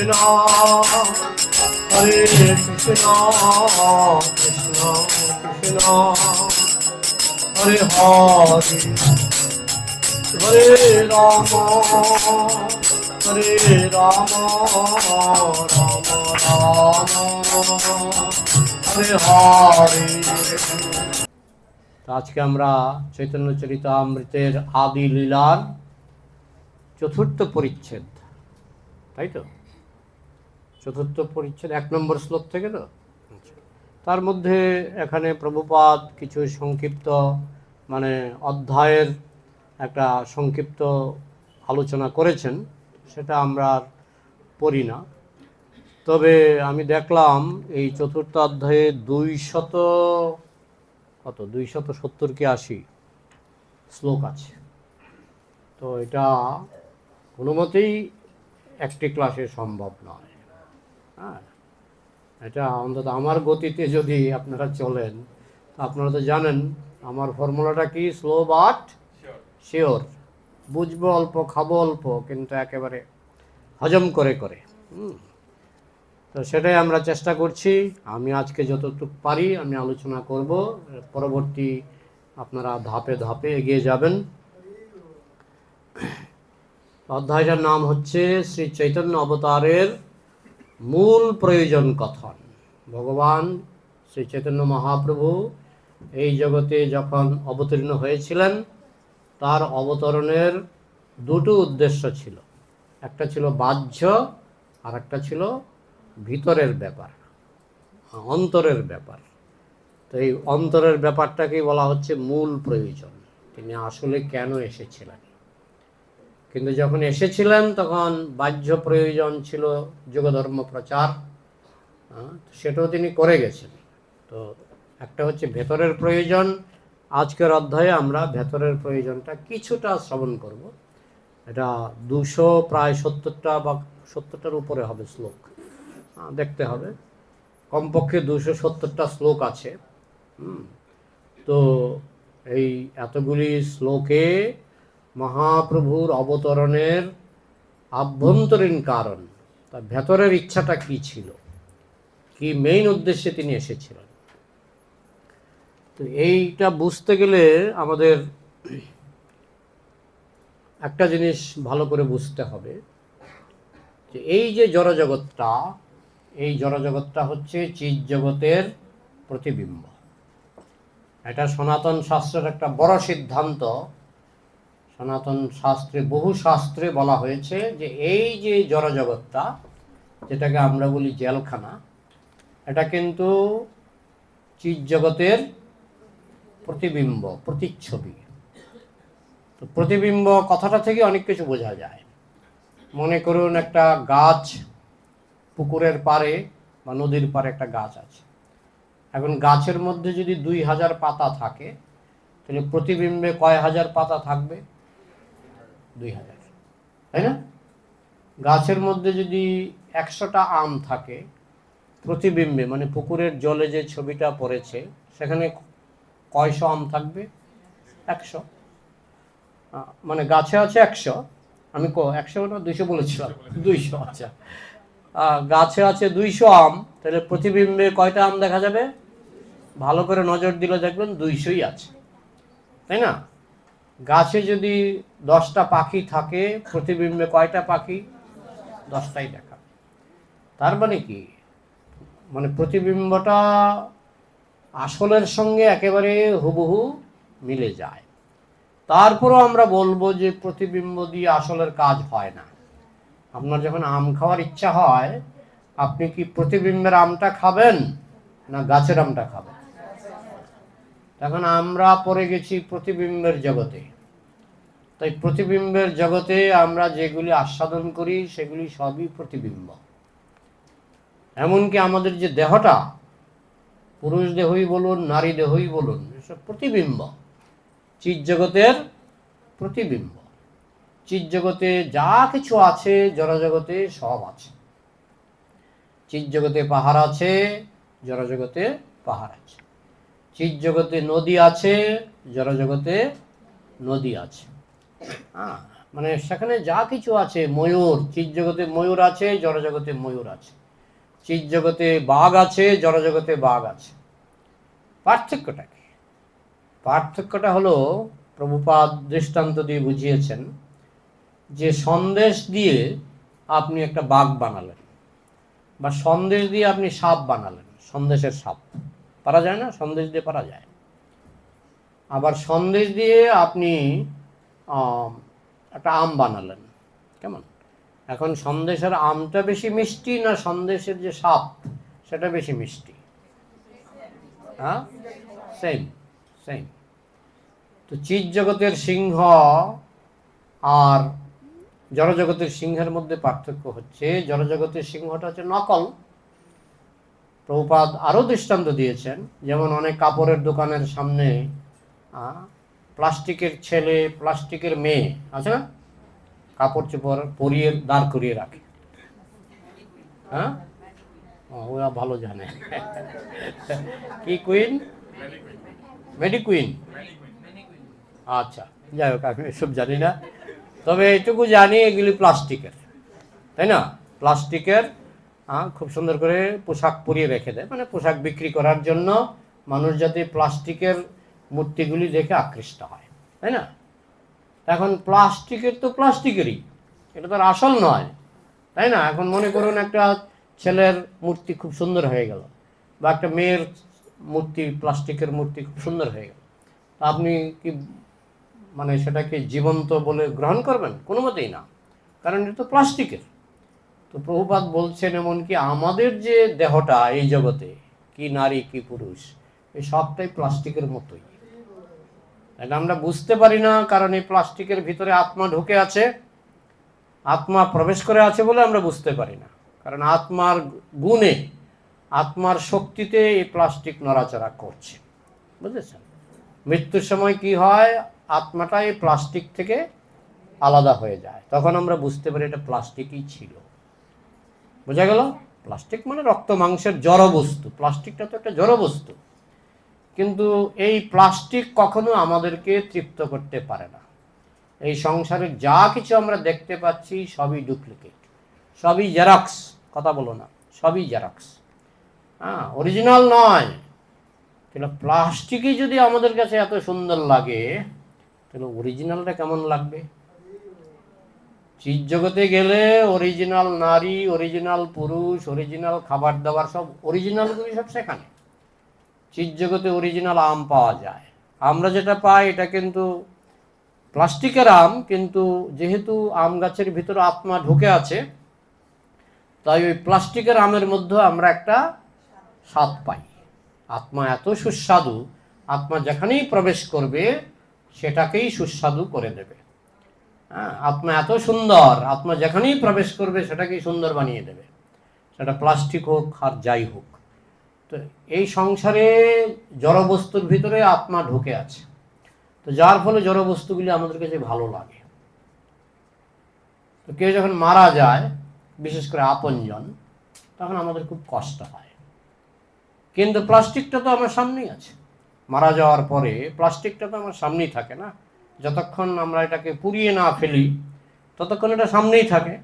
কৃষ্ণ হরে কৃষ্ণ কৃষ্ণ কৃষ্ণ হরে হরে হরে রাম রাম রাম হরে হরে। আজকে আমরা চৈতন্য চরিতামৃতের আদি লীলার চতুর্থ পরিচ্ছেদ, তাই তো? চতুর্থ পরিচ্ছেদ 1 নম্বর শ্লোক থেকে তো। তার মধ্যে এখানে প্রভুপাদ কিছু সংক্ষিপ্ত মানে অধ্যায়ের একটা সংক্ষিপ্ত আলোচনা করেছেন, সেটা আমরা পড়ি না। তবে আমি দেখলাম এই চতুর্থ অধ্যায়ে 270 কি 80 শ্লোক আছে। তো এটা কোনো মতেই একটি ক্লাসে সম্ভব নয়। হ্যাঁ, এটা অন্তত আমার গতিতে যদি আপনারা চলেন, আপনারা তো জানেন আমার ফর্মুলাটা কি, স্লো বাট শিওর। বুঝবো অল্প, খাবো অল্প, কিন্তু একেবারে হজম করে করে। তো সেটাই আমরা চেষ্টা করছি। আমি আজকে যতটুকু পারি আমি আলোচনা করব, পরবর্তী আপনারা ধাপে ধাপে এগিয়ে যাবেন। অধ্যায়টার নাম হচ্ছে শ্রী চৈতন্য অবতারের মূল প্রয়োজন কথন। ভগবান শ্রী চৈতন্য মহাপ্রভু এই জগতে যখন অবতীর্ণ হয়েছিলেন, তার অবতরণের দুটো উদ্দেশ্য ছিল। একটা ছিল বাহ্য, আর একটা ছিল ভিতরের ব্যাপার, অন্তরের ব্যাপার। তো এই অন্তরের ব্যাপারটাকেই বলা হচ্ছে মূল প্রয়োজন। তিনি আসলে কেন এসেছিলেন? কিন্তু যখন এসেছিলেন তখন বাহ্য প্রয়োজন ছিল যোগধর্ম প্রচার, সেটাও তিনি করে গেছেন। তো একটা হচ্ছে ভেতরের প্রয়োজন। আজকের অধ্যায়ে আমরা ভেতরের প্রয়োজনটা কিছুটা শ্রবণ করব। এটা 270টা বা 70টার উপরে হবে শ্লোক, দেখতে হবে। কমপক্ষে 270টা শ্লোক আছে। তো এই এতগুলি শ্লোকে মহাপ্রভুর অবতরণের আভ্যন্তরীণ কারণ, তার ভেতরের ইচ্ছাটা কি ছিল, কি মেইন উদ্দেশ্যে তিনি এসেছিলেন। তো এইটা বুঝতে গেলে আমাদের একটা জিনিস ভালো করে বুঝতে হবে, যে এই যে জড়জগৎটা, এই জড়জগৎটা হচ্ছে চিৎ জগতের প্রতিবিম্ব। এটা সনাতন শাস্ত্রের একটা বড় সিদ্ধান্ত। সনাতন শাস্ত্রে, বহু শাস্ত্রে বলা হয়েছে যে এই যে জড়জগৎটা, যেটাকে আমরা বলি জেলখানা, এটা কিন্তু চিৎ জগতের প্রতিবিম্ব, প্রতিচ্ছবি। তো প্রতিবিম্ব কথাটা থেকে অনেক কিছু বোঝা যায়। মনে করুন একটা গাছ, পুকুরের পাড়ে বা নদীর পাড়ে একটা গাছ আছে। এখন গাছের মধ্যে যদি 2000 পাতা থাকে, তাহলে প্রতিবিম্বে কয় হাজার পাতা থাকবে? 2000, তাই না? গাছের মধ্যে যদি 100টা আম থাকে, প্রতিবিম্বে মানে পুকুরের জলে যে ছবিটা পড়েছে, সেখানে কয়শো আম থাকবে? 100। মানে গাছে আছে 100, আমি 100 না 200 বলেছিলাম? 200। আচ্ছা, গাছে আছে 200 আম, তাহলে প্রতিবিম্বে কয়টা আম দেখা যাবে? ভালো করে নজর দিলে দেখবেন 200ই আছে, তাই না? গাছে যদি 10টা পাখি থাকে, প্রতিবিম্বে কয়টা পাখি? 10টাই দেখা। তার মানে কি, মানে প্রতিবিম্বটা আসলের সঙ্গে একেবারে হুবহু মিলে যায়। তারপরও আমরা বলবো যে প্রতিবিম্ব দিয়ে আসলের কাজ হয় না। আপনার যখন আম খাওয়ার ইচ্ছা হয়, আপনি কি প্রতিবিম্বের আমটা খাবেন না গাছের আমটা খাবেন? এখন আমরা পড়ে গেছি প্রতিবিম্বের জগতে। তাই প্রতিবিম্বের জগতে আমরা যেগুলি আস্বাদন করি সেগুলি সবই প্রতিবিম্ব। এমনকি আমাদের যে দেহটা, পুরুষ দেহই বলুন, নারী দেহই বলুন, এসব প্রতিবিম্ব, চিৎ জগতের প্রতিবিম্ব। চিৎ জগতে যা কিছু আছে জড়জগতে সব আছে। চিৎ জগতে পাহাড় আছে, জড়জগতে পাহাড় আছে। চিৎ জগতে নদী আছে, জড়জগতে নদী আছে। মানে সেখানে যা কিছু আছে, ময়ূর, চিৎ জগতে ময়ূর আছে, জড়জগতে ময়ূর আছে, চিৎ জগতে বাঘ আছে, জড়জগতে বাঘ আছে। পার্থক্যটা কি? পার্থক্যটা হলো, প্রভুপাদ দৃষ্টান্ত দিয়ে বুঝিয়েছেন যে সন্দেশ দিয়ে আপনি একটা বাঘ বানালেন, বা সন্দেশ দিয়ে আপনি সাপ বানালেন, সন্দেশের সাপ পারা যায় না? সন্দেশ দিয়ে পারা যায়। আবার সন্দেশ দিয়ে আপনি একটা আম বানালেন, কেমন? এখন সন্দেশের আমটা বেশি মিষ্টি না সন্দেশের যে সাপ সেটা বেশি মিষ্টি? হ্যাঁ, সেম সেম। তো চিৎ জগতের সিংহ আর জড়জগতের সিংহের মধ্যে পার্থক্য হচ্ছে, জড়জগতের সিংহটা হচ্ছে নকল। প্রভুপাদ আরও দৃষ্টান্ত দিয়েছেন, যেমন অনেক কাপড়ের দোকানের সামনে প্লাস্টিকের ছেলে, প্লাস্টিকের মেয়ে আছে না, কাপড় চোপড় পরিয়ে দাঁড় করিয়ে রাখে। হ্যাঁ, ওরা ভালো জানে। কি কুইন? মেডি কুইন। আচ্ছা, যাই হোক, আমি এসব জানি না, তবে এইটুকু জানি এগুলি প্লাস্টিকের, তাই না? প্লাস্টিকের খুব সুন্দর করে পোশাক পরিয়ে রেখে দেয়, মানে পোশাক বিক্রি করার জন্য মানুষ যাতে প্লাস্টিকের মূর্তিগুলি দেখে আকৃষ্ট হয়, তাই না? এখন প্লাস্টিকের তো প্লাস্টিকেরই, এটা তো আর আসল নয়, তাই না? এখন মনে করুন একটা ছেলের মূর্তি খুব সুন্দর হয়ে গেল, বা একটা মেয়ের মূর্তি, প্লাস্টিকের মূর্তি খুব সুন্দর হয়ে গেল, আপনি কি মানে সেটাকে জীবন্ত বলে গ্রহণ করবেন? কোনো মতেই না, কারণ এটা তো প্লাস্টিকের। তো প্রভুপাদ বলছেন এমনকি আমাদের যে দেহটা এই জগতে, কি নারী কি পুরুষ, এই সবটাই প্লাস্টিকের মতোই। এটা আমরা বুঝতে পারি না, কারণ এই প্লাস্টিকের ভিতরে আত্মা ঢুকে আছে, আত্মা প্রবেশ করে আছে বলে আমরা বুঝতে পারি না। কারণ আত্মার গুণে, আত্মার শক্তিতে এই প্লাস্টিক নড়াচড়া করছে, বুঝেছেন? মৃত্যুর সময় কি হয়, আত্মাটা এই প্লাস্টিক থেকে আলাদা হয়ে যায়, তখন আমরা বুঝতে পারি এটা প্লাস্টিকই ছিল। বোঝা গেল? প্লাস্টিক মানে রক্ত মাংসের জড় বস্তু, প্লাস্টিকটা তো একটা জড় বস্তু। কিন্তু এই প্লাস্টিক কখনো আমাদেরকে তৃপ্ত করতে পারে না। এই সংসারে যা কিছু আমরা দেখতে পাচ্ছি সবই ডুপ্লিকেট, সবই জেরক্স। কথা বলো না, সবই জেরক্স, হ্যাঁ, অরিজিনাল নয়। তাহলে প্লাস্টিকই যদি আমাদের কাছে এত সুন্দর লাগে, তাহলে অরিজিনালটা কেমন লাগবে? চিৎ জগতে গেলে অরিজিনাল নারী, অরিজিনাল পুরুষ, অরিজিনাল খাবার দাবার, সব অরিজিনালগুলি সব সেখানে। চিৎ জগতে অরিজিনাল আম পাওয়া যায়, আমরা যেটা পাই এটা কিন্তু প্লাস্টিকের আম, কিন্তু যেহেতু আম গাছের ভিতরে আত্মা ঢুকে আছে, তাই ওই প্লাস্টিকের আমের মধ্যে আমরা একটা স্বাদ পাই। আত্মা এত সুস্বাদু, আত্মা যেখানেই প্রবেশ করবে সেটাকেই সুস্বাদু করে দেবে। হ্যাঁ, আত্মা এত সুন্দর, আত্মা যেখানেই প্রবেশ করবে সেটাকেই সুন্দর বানিয়ে দেবে, সেটা প্লাস্টিক হোক আর যাই হোক। তো এই সংসারে জড়বস্তুর ভিতরে আত্মা ঢুকে আছে, তো যার ফলে জড়বস্তুগুলি আমাদের কাছে ভালো লাগে। তো কেউ যখন মারা যায়, বিশেষ করে আপনজন, তখন আমাদের খুব কষ্ট হয়। কিন্তু প্লাস্টিকটা তো আমার সামনেই আছে, মারা যাওয়ার পরে প্লাস্টিকটা তো আমার সামনেই থাকে না, যতক্ষণ আমরা এটাকে পুড়িয়ে না ফেলি ততক্ষণ এটা সামনেই থাকে।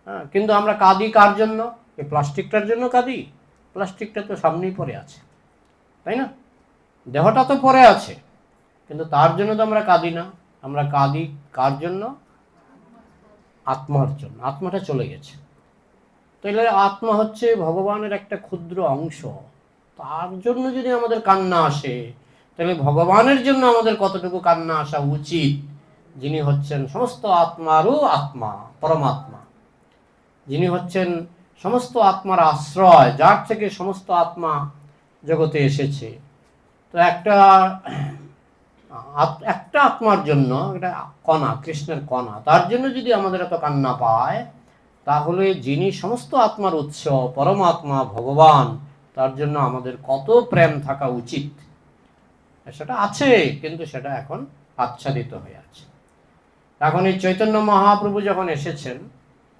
হ্যাঁ, কিন্তু আমরা কাঁদি কার জন্য? এই প্লাস্টিকটার জন্য কাঁদি? প্লাস্টিকটা তো সামনেই পড়ে আছে, তাই না? দেহটা তো পড়ে আছে, কিন্তু তার জন্য তো আমরা কাঁদি না। আমরা কাঁদি কার জন্য? আত্মার জন্য। আত্মাটা চলে গেছে। তাহলে আত্মা হচ্ছে ভগবানের একটা ক্ষুদ্র অংশ, তার জন্য যদি আমাদের কান্না আসে, তাহলে ভগবানের জন্য আমাদের কতটুকু কান্না আসা উচিত, যিনি হচ্ছেন সমস্ত আত্মারও আত্মা, পরমাত্মা, যিনি হচ্ছেন সমস্ত আত্মার আশ্রয়, যার থেকে সমস্ত আত্মা জগতে এসেছে। তো একটা আত্মার জন্য, এটা কণা, কৃষ্ণের কণা, তার জন্য যদি আমাদের এত কান্না পায়, তাহলে যিনি সমস্ত আত্মার উৎস, পরমাত্মা ভগবান, তার জন্য আমাদের কত প্রেম থাকা উচিত। সেটা আছে, কিন্তু সেটা এখন আচ্ছাদিত হয়ে আছে। এখন এই চৈতন্য মহাপ্রভু যখন এসেছেন,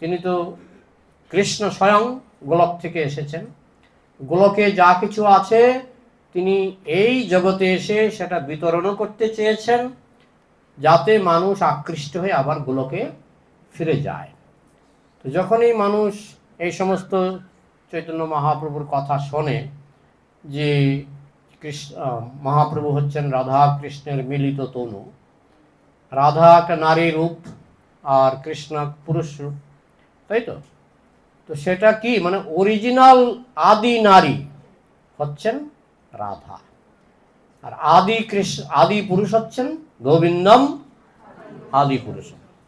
তিনি তো কৃষ্ণ স্বয়ং গোলক থেকে এসেছেন। গোলকে যা কিছু আছে তিনি এই জগতে এসে সেটা বিতরণও করতে চেয়েছেন, যাতে মানুষ আকৃষ্ট হয়ে আবার গোলকে ফিরে যায়। তো যখনই মানুষ এই সমস্ত চৈতন্য মহাপ্রভুর কথা শোনে যে মহাপ্রভু হচ্ছেন রাধা কৃষ্ণের মিলিত তনু, রাধা একটা নারী রূপ আর কৃষ্ণ পুরুষ রূপ, তাই তো? তো সেটা কি মানে অরিজিনাল আদি নারী হচ্ছেন রাধা, আর আদি পুরুষ হচ্ছেন গোবিন্দম আদি পুরুষ,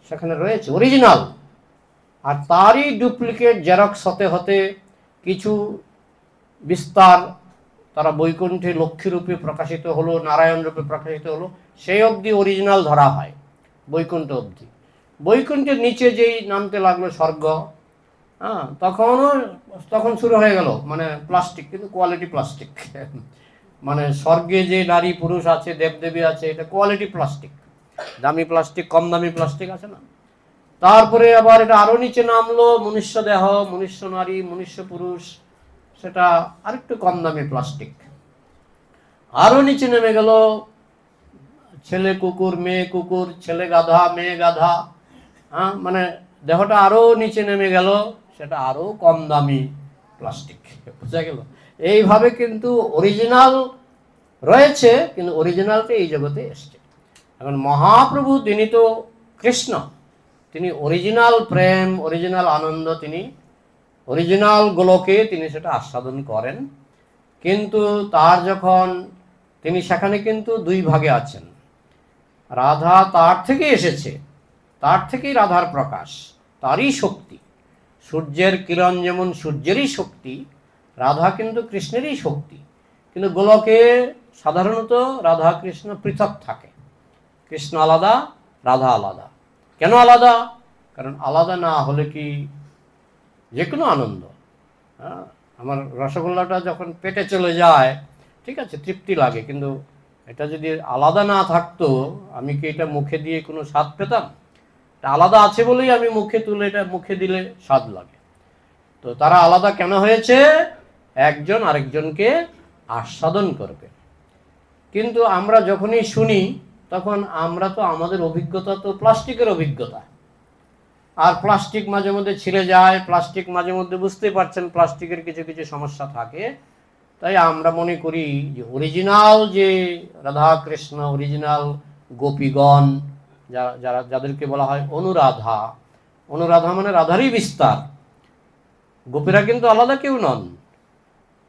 সেখানে রয়েছে অরিজিনাল। আর তারই ডুপ্লিকেট জেরক্স হতে হতে কিছু বিস্তার তারা বৈকুণ্ঠে লক্ষ্মী রূপে প্রকাশিত হলো, নারায়ণ রূপে প্রকাশিত হলো, সেই অবধি অরিজিনাল ধরা হয় বৈকুণ্ঠ অবধি। বৈকুণ্ঠের নিচে যেই নামতে লাগলো স্বর্গ, হ্যাঁ, তখন শুরু হয়ে গেল মানে প্লাস্টিক, কিন্তু কোয়ালিটি প্লাস্টিক। মানে স্বর্গে যে নারী পুরুষ আছে, দেবদেবী আছে, এটা কোয়ালিটি প্লাস্টিক, দামি প্লাস্টিক, কম দামি প্লাস্টিক আছে না। তারপরে আবার এটা আরো নিচে নামলো মনুষ্য দেহ, মনুষ্য নারী, মনুষ্য পুরুষ, সেটা আরেকটু কম দামি প্লাস্টিক। আরো নিচে নেমে গেল ছেলে কুকুর, মেয়ে কুকুর, ছেলে গাধা, মেয়ে গাধা, হ্যাঁ, মানে দেহটা আরো নিচে নেমে গেল, সেটা আরো কম দামি প্লাস্টিক। বুঝা গেল? এইভাবে কিন্তু অরিজিনাল রয়েছে, কিন্তু অরিজিনালটা এই জগতে এসছে। এখন মহাপ্রভু তিনি তো কৃষ্ণ, তিনি অরিজিনাল প্রেম, অরিজিনাল আনন্দ, তিনি অরিজিনাল গোলকে তিনি সেটা আস্বাদন করেন। কিন্তু তার যখন তিনি সেখানে কিন্তু দুই ভাগে আছেন, রাধা তার থেকে এসেছে, তার থেকেই রাধার প্রকাশ, তারই শক্তি। সূর্যের কিরণ যেমন সূর্যেরই শক্তি, রাধা কিন্তু কৃষ্ণেরই শক্তি। কিন্তু গোলকে সাধারণত রাধা কৃষ্ণ পৃথক থাকে, কৃষ্ণ আলাদা, রাধা আলাদা। কেন আলাদা? কারণ আলাদা না হলে কি যে কোনো আনন্দ, হ্যাঁ, আমার রসগোল্লাটা যখন পেটে চলে যায় ঠিক আছে, তৃপ্তি লাগে, কিন্তু এটা যদি আলাদা না থাকতো আমি কি এটা মুখে দিয়ে কোনো স্বাদ পেতাম? এটা আলাদা আছে বলেই আমি মুখে তুলে এটা মুখে দিলে স্বাদ লাগে। তো তারা আলাদা কেন হয়েছে? একজন আরেকজনকে আস্বাদন করবে। কিন্তু আমরা যখনই শুনি তখন আমরা তো আমাদের অভিজ্ঞতা তো প্লাস্টিকের অভিজ্ঞতা, আর প্লাস্টিক মাঝে মধ্যে ছিঁড়ে যায়, প্লাস্টিক মাঝে মধ্যে বুঝতে পারছেন প্লাস্টিকের কিছু কিছু সমস্যা থাকে। তাই আমরা মনে করি যে অরিজিনাল যে রাধা কৃষ্ণ, অরিজিনাল গোপীগণ, যাদেরকে বলা হয় অনুরাধা, অনুরাধা মানে রাধারই বিস্তার। গোপীরা কিন্তু আলাদা কেউ নন।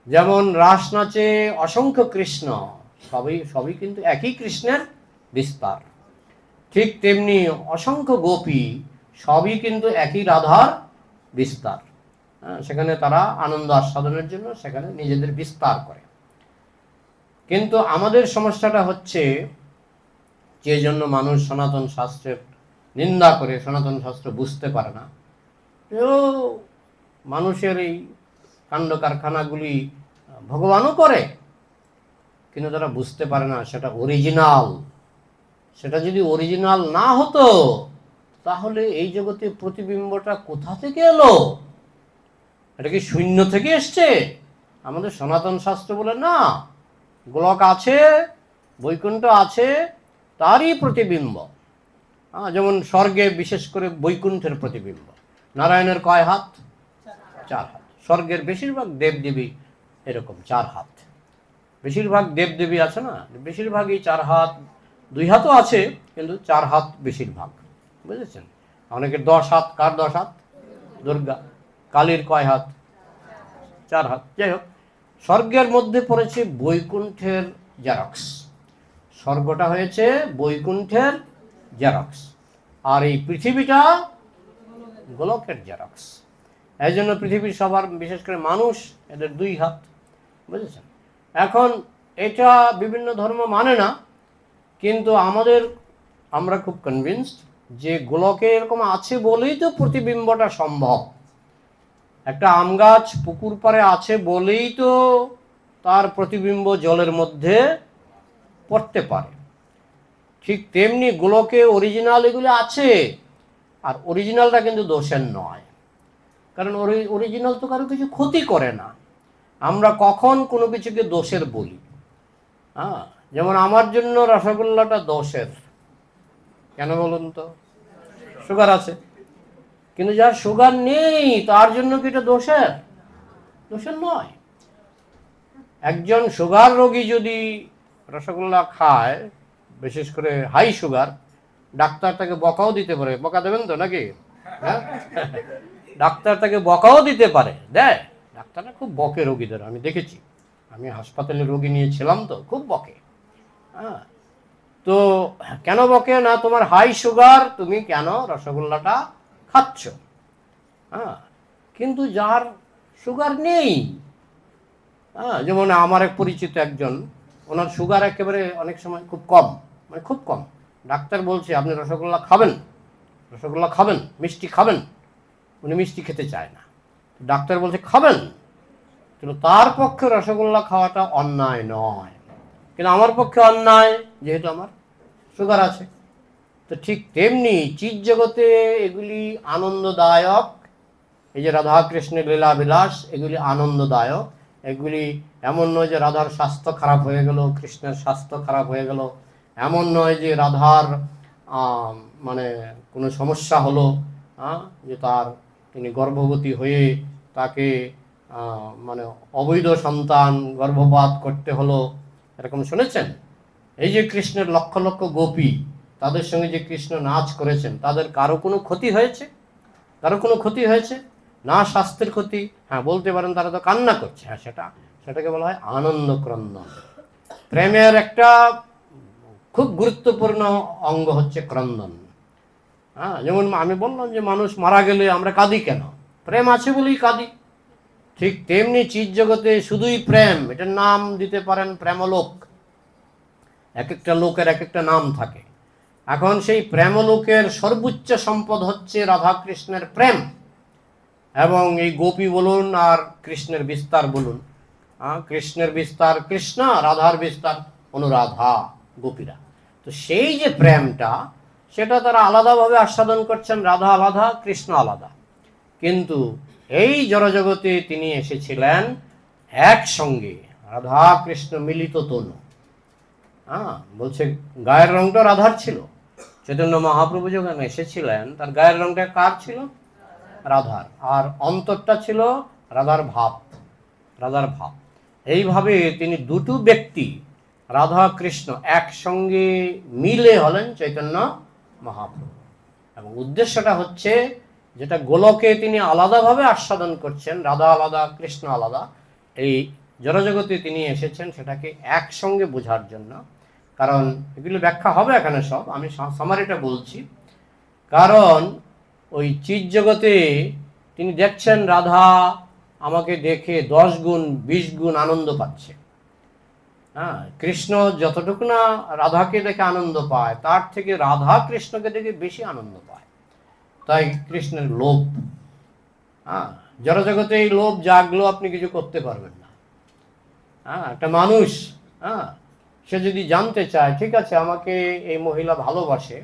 যেমন রাস নাচে অসংখ্য কৃষ্ণ, সবই কিন্তু একই কৃষ্ণের বিস্তার। ঠিক তেমনি অসংখ্য গোপী, সবই কিন্তু একই রাধার বিস্তার। সেখানে তারা আনন্দ আস্বাদনের জন্য সেখানে নিজেদের বিস্তার করে। কিন্তু আমাদের সমস্যাটা হচ্ছে যে জন্য মানুষ সনাতন শাস্ত্রের নিন্দা করে, সনাতন শাস্ত্র বুঝতে পারে না। মানুষের এই কাণ্ড কারখানাগুলি ভগবানও করে, কিন্তু তারা বুঝতে পারে না সেটা অরিজিনাল। সেটা যদি অরিজিনাল না হতো তাহলে এই জগতে প্রতিবিম্বটা কোথা থেকে এলো? এটা কি শূন্য থেকে এসছে? আমাদের সনাতন শাস্ত্র বলে না, গোলক আছে, বৈকুণ্ঠ আছে, তারই প্রতিবিম্ব। যেমন স্বর্গে বিশেষ করে বৈকুণ্ঠের প্রতিবিম্ব। নারায়ণের কয় হাত? 4 হাত। স্বর্গের বেশিরভাগ দেবদেবী এরকম 4 হাত। বেশিরভাগ দেবদেবী আছে না, বেশিরভাগই 4 হাত, 2 হাতও আছে, কিন্তু 4 হাত বেশিরভাগ। বুঝেছেন? অনেকের 10 হাত। কার 10 হাত? দুর্গা। কালীর কয় হাত? 4 হাত। যাই হোক, স্বর্গের মধ্যে পড়েছে বৈকুণ্ঠের জেরক্স। স্বর্গটা হয়েছে বৈকুণ্ঠের জেরক্স, আর এই পৃথিবীটা গোলকের জেরক্স। এই জন্য পৃথিবীর সবার, বিশেষ করে মানুষ, এদের 2 হাত। বুঝেছেন? এখন এটা বিভিন্ন ধর্ম মানে না, কিন্তু আমরা খুব কনভিন্সড যে গোলকে এরকম আছে বলেই তো প্রতিবিম্বটা সম্ভব। একটা আম গাছ পুকুর পাড়ে আছে বলেই তো তার প্রতিবিম্ব জলের মধ্যে পড়তে পারে। ঠিক তেমনি গোলকে অরিজিনাল এগুলো আছে, আর অরিজিনালটা কিন্তু দোষের নয়, কারণ অরিজিনাল তো কারো কিছু ক্ষতি করে না। আমরা কখন কোনো কিছুকে দোষের বলি? যেমন আমার জন্য রসগোল্লাটা দোষের, কেন বলুন তো? সুগার আছে। কিন্তু যার সুগার নেই তার জন্য কি এটা দোষের? দোষের নয়। একজন সুগার রোগী যদি রসগোল্লা খায়, বিশেষ করে হাই সুগার, ডাক্তার তাকে বকাও দিতে পারে। বকা দেবেন তো নাকি? হ্যাঁ, ডাক্তার তাকে বকাও দিতে পারে, দেয়। ডাক্তাররা খুব বকে রোগীদের, আমি দেখেছি। আমি হাসপাতালে রোগী নিয়েছিলাম তো, খুব বকে। হ্যাঁ, তো কেন বকে না? তোমার হাই সুগার, তুমি কেন রসগোল্লাটা খাচ্ছ? হ্যাঁ, কিন্তু যার সুগার নেই, হ্যাঁ, যেমন আমার এক পরিচিত একজন, ওনার সুগার একেবারে অনেক সময় খুব কম, মানে খুব কম। ডাক্তার বলছে আপনি রসগোল্লা খাবেন, রসগোল্লা খাবেন, মিষ্টি খাবেন। উনি মিষ্টি খেতে চায় না। ডাক্তার বলছে খাবেন, কিন্তু তার পক্ষে রসগোল্লা খাওয়াটা অন্যায় নয়, কিন্তু আমার পক্ষে অন্যায়, যেহেতু আমার সুগার আছে। তো ঠিক তেমনি চিৎ জগতে এগুলি আনন্দদায়ক। এই যে রাধা কৃষ্ণের লীলা বিলাস, এগুলি আনন্দদায়ক। এগুলি এমন নয় যে রাধার স্বাস্থ্য খারাপ হয়ে গেল, কৃষ্ণের স্বাস্থ্য খারাপ হয়ে গেল। এমন নয় যে রাধার মানে কোনো সমস্যা হলো, যে তিনি গর্ভবতী হয়ে তাকে মানে অবৈধ সন্তান গর্ভপাত করতে হলো, এরকম শুনেছেন? এই যে কৃষ্ণের লক্ষ লক্ষ গোপী, তাদের সঙ্গে যে কৃষ্ণ নাচ করেছেন, তাদের কারো কোনো ক্ষতি হয়েছে? কারো কোনো ক্ষতি হয়েছে না? স্বাস্থ্যের ক্ষতি? হ্যাঁ, বলতে পারেন তারা তো কান্না করছে। হ্যাঁ, সেটাকে বলা হয় আনন্দ ক্রন্দন। প্রেমের একটা খুব গুরুত্বপূর্ণ অঙ্গ হচ্ছে ক্রন্দন। হ্যাঁ, যেমন আমি বললাম যে মানুষ মারা গেলে আমরা কাঁদি কেন? প্রেম আছে বলেই কাঁদি। ঠিক তেমনি চিৎ জগতে শুধুই প্রেম, এটার নাম দিতে পারেন প্রেমলোক। এক একটা লোকের এক একটা নাম থাকে। এখন সেই প্রেমলোকের সর্বোচ্চ সম্পদ হচ্ছে রাধা কৃষ্ণের প্রেম। এবং এই গোপী বলুন আর কৃষ্ণের বিস্তার বলুন, কৃষ্ণের বিস্তার কৃষ্ণ, রাধার বিস্তার অনুরাধা, গোপীরা। তো সেই যে প্রেমটা, সেটা তারা আলাদাভাবে আস্বাদন করছেন, রাধা আলাদা, কৃষ্ণ আলাদা। কিন্তু এই জড়জগতে তিনি এসেছিলেন একসঙ্গে, রাধা কৃষ্ণ মিলিত তনু। বলছে গায়ের রংটা রাধার ছিল। চৈতন্য মহাপ্রভু যখন এসেছিলেন, তার গায়ের রংটা কার ছিল? রাধার। আর অন্তরটা ছিল রাধার ভাব, রাধার ভাব। এইভাবে তিনি দুটো ব্যক্তি, রাধা কৃষ্ণ, একসঙ্গে মিলে হলেন চৈতন্য মহাপ্রভু। এবং উদ্দেশ্যটা হচ্ছে, যেটা গোলকে তিনি আলাদাভাবে আস্বাদন করছেন, রাধা আলাদা, কৃষ্ণ আলাদা, এই জড়জগতে তিনি এসেছেন সেটাকে একসঙ্গে বোঝার জন্য। কারণ এগুলি ব্যাখ্যা হবে এখানে সব, আমি সামারিটা বলছি। কারণ ওই চিৎ জগতে তিনি দেখছেন রাধা আমাকে দেখে 10 গুণ 20 গুণ আনন্দ পাচ্ছে। হ্যাঁ, কৃষ্ণ যতটুকু না রাধাকে দেখে আনন্দ পায়, তার থেকে রাধা কৃষ্ণকে দেখে বেশি আনন্দ পায়। তাই কৃষ্ণের লোভ, জড়জগতে এই লোভ জাগলো, আপনি কিছু করতে পারবেন না। একটা মানুষ, সে যদি জানতে চায়, ঠিক আছে আমাকে এই মহিলা ভালোবাসে,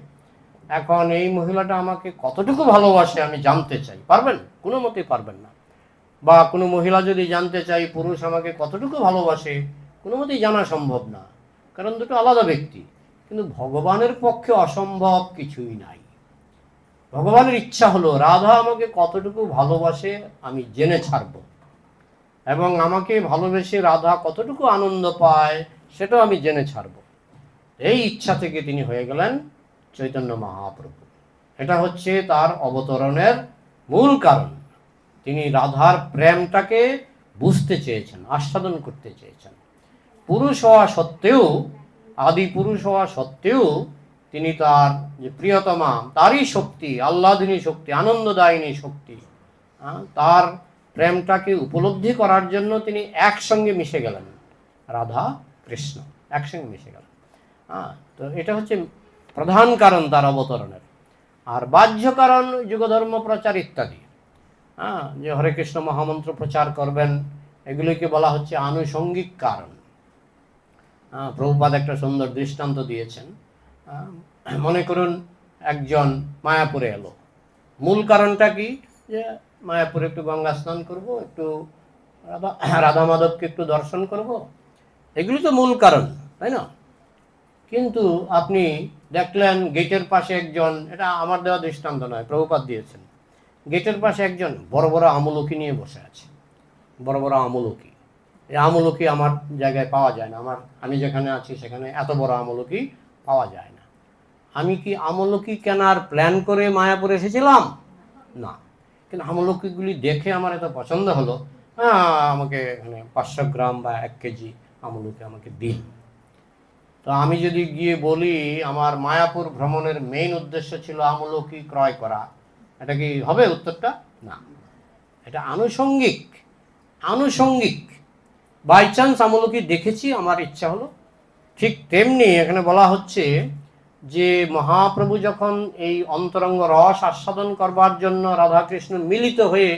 এখন এই মহিলাটা আমাকে কতটুকু ভালোবাসে আমি জানতে চাই, পারবেন? কোনো মতেই পারবেন না। বা কোনো মহিলা যদি জানতে চাই পুরুষ আমাকে কতটুকু ভালোবাসে, কোনো মতেই জানা সম্ভব না, কারণ দুটো আলাদা ব্যক্তি। কিন্তু ভগবানের পক্ষে অসম্ভব কিছুই নাই। ভগবানের ইচ্ছা হলো রাধা আমাকে কতটুকু ভালোবাসে আমি জেনে ছাড়ব, এবং আমাকে ভালোবেসে রাধা কতটুকু আনন্দ পায় সেটাও আমি জেনে ছাড়ব। এই ইচ্ছা থেকে তিনি হয়ে গেলেন চৈতন্য মহাপ্রভু। এটা হচ্ছে তার অবতরণের মূল কারণ। তিনি রাধার প্রেমটাকে বুঝতে চেয়েছেন, আস্বাদন করতে চেয়েছেন। পুরুষ হওয়া সত্ত্বেও, আদি পুরুষ হওয়া সত্ত্বেও, তিনি তার যে প্রিয়তমা, তারই শক্তি, আহ্লাদিনী শক্তি, আনন্দদায়িনী শক্তি, তার প্রেমটাকে উপলব্ধি করার জন্য তিনি একসঙ্গে মিশে গেলেন, রাধা কৃষ্ণ একসঙ্গে মিশে গেলেন। তো এটা হচ্ছে প্রধান কারণ তার অবতরণের। আর বাহ্য কারণ যুগধর্ম প্রচার ইত্যাদি, যে হরে কৃষ্ণ মহামন্ত্র প্রচার করবেন, এগুলিকে বলা হচ্ছে আনুষঙ্গিক কারণ। প্রভুপাদ একটা সুন্দর দৃষ্টান্ত দিয়েছেন। মনে করুন একজন মায়াপুরে এলো, মূল কারণটা কি? যে মায়াপুরে একটু গঙ্গা স্নান করব, একটু রাধা মাধবকে একটু দর্শন করব, এগুলি তো মূল কারণ, তাই না? কিন্তু আপনি দেখলেন গেটের পাশে একজন, এটা আমার দেওয়া দৃষ্টান্ত নয়, প্রভুপাদ দিয়েছেন, গেটের পাশে একজন বড় বড় আমলকি নিয়ে বসে আছে, বড় বড় আমলকি। এই আমলকি আমার জায়গায় পাওয়া যায় না, আমি যেখানে আছি সেখানে এত বড় আমলকি পাওয়া যায় না। আমি কি আমলকি কেনার প্ল্যান করে মায়াপুরে এসেছিলাম? না, কিন্তু আমলকিগুলি দেখে আমার এত পছন্দ হলো, আমাকে এখানে 500 গ্রাম বা 1 কেজি আমলকি আমাকে দিন। তো আমি যদি গিয়ে বলি আমার মায়াপুর ভ্রমণের মেইন উদ্দেশ্য ছিল আমলকি ক্রয় করা, এটা কি হবে উত্তরটা? না, এটা আনুষঙ্গিক। আনুষঙ্গিক বাই চান্স আমলকি দেখেছি, আমার ইচ্ছা হলো। ঠিক তেমনি এখানে বলা হচ্ছে যে মহাপ্রভু যখন এই অন্তরঙ্গ রস আস্বাদন করবার জন্য রাধাকৃষ্ণ মিলিত হয়ে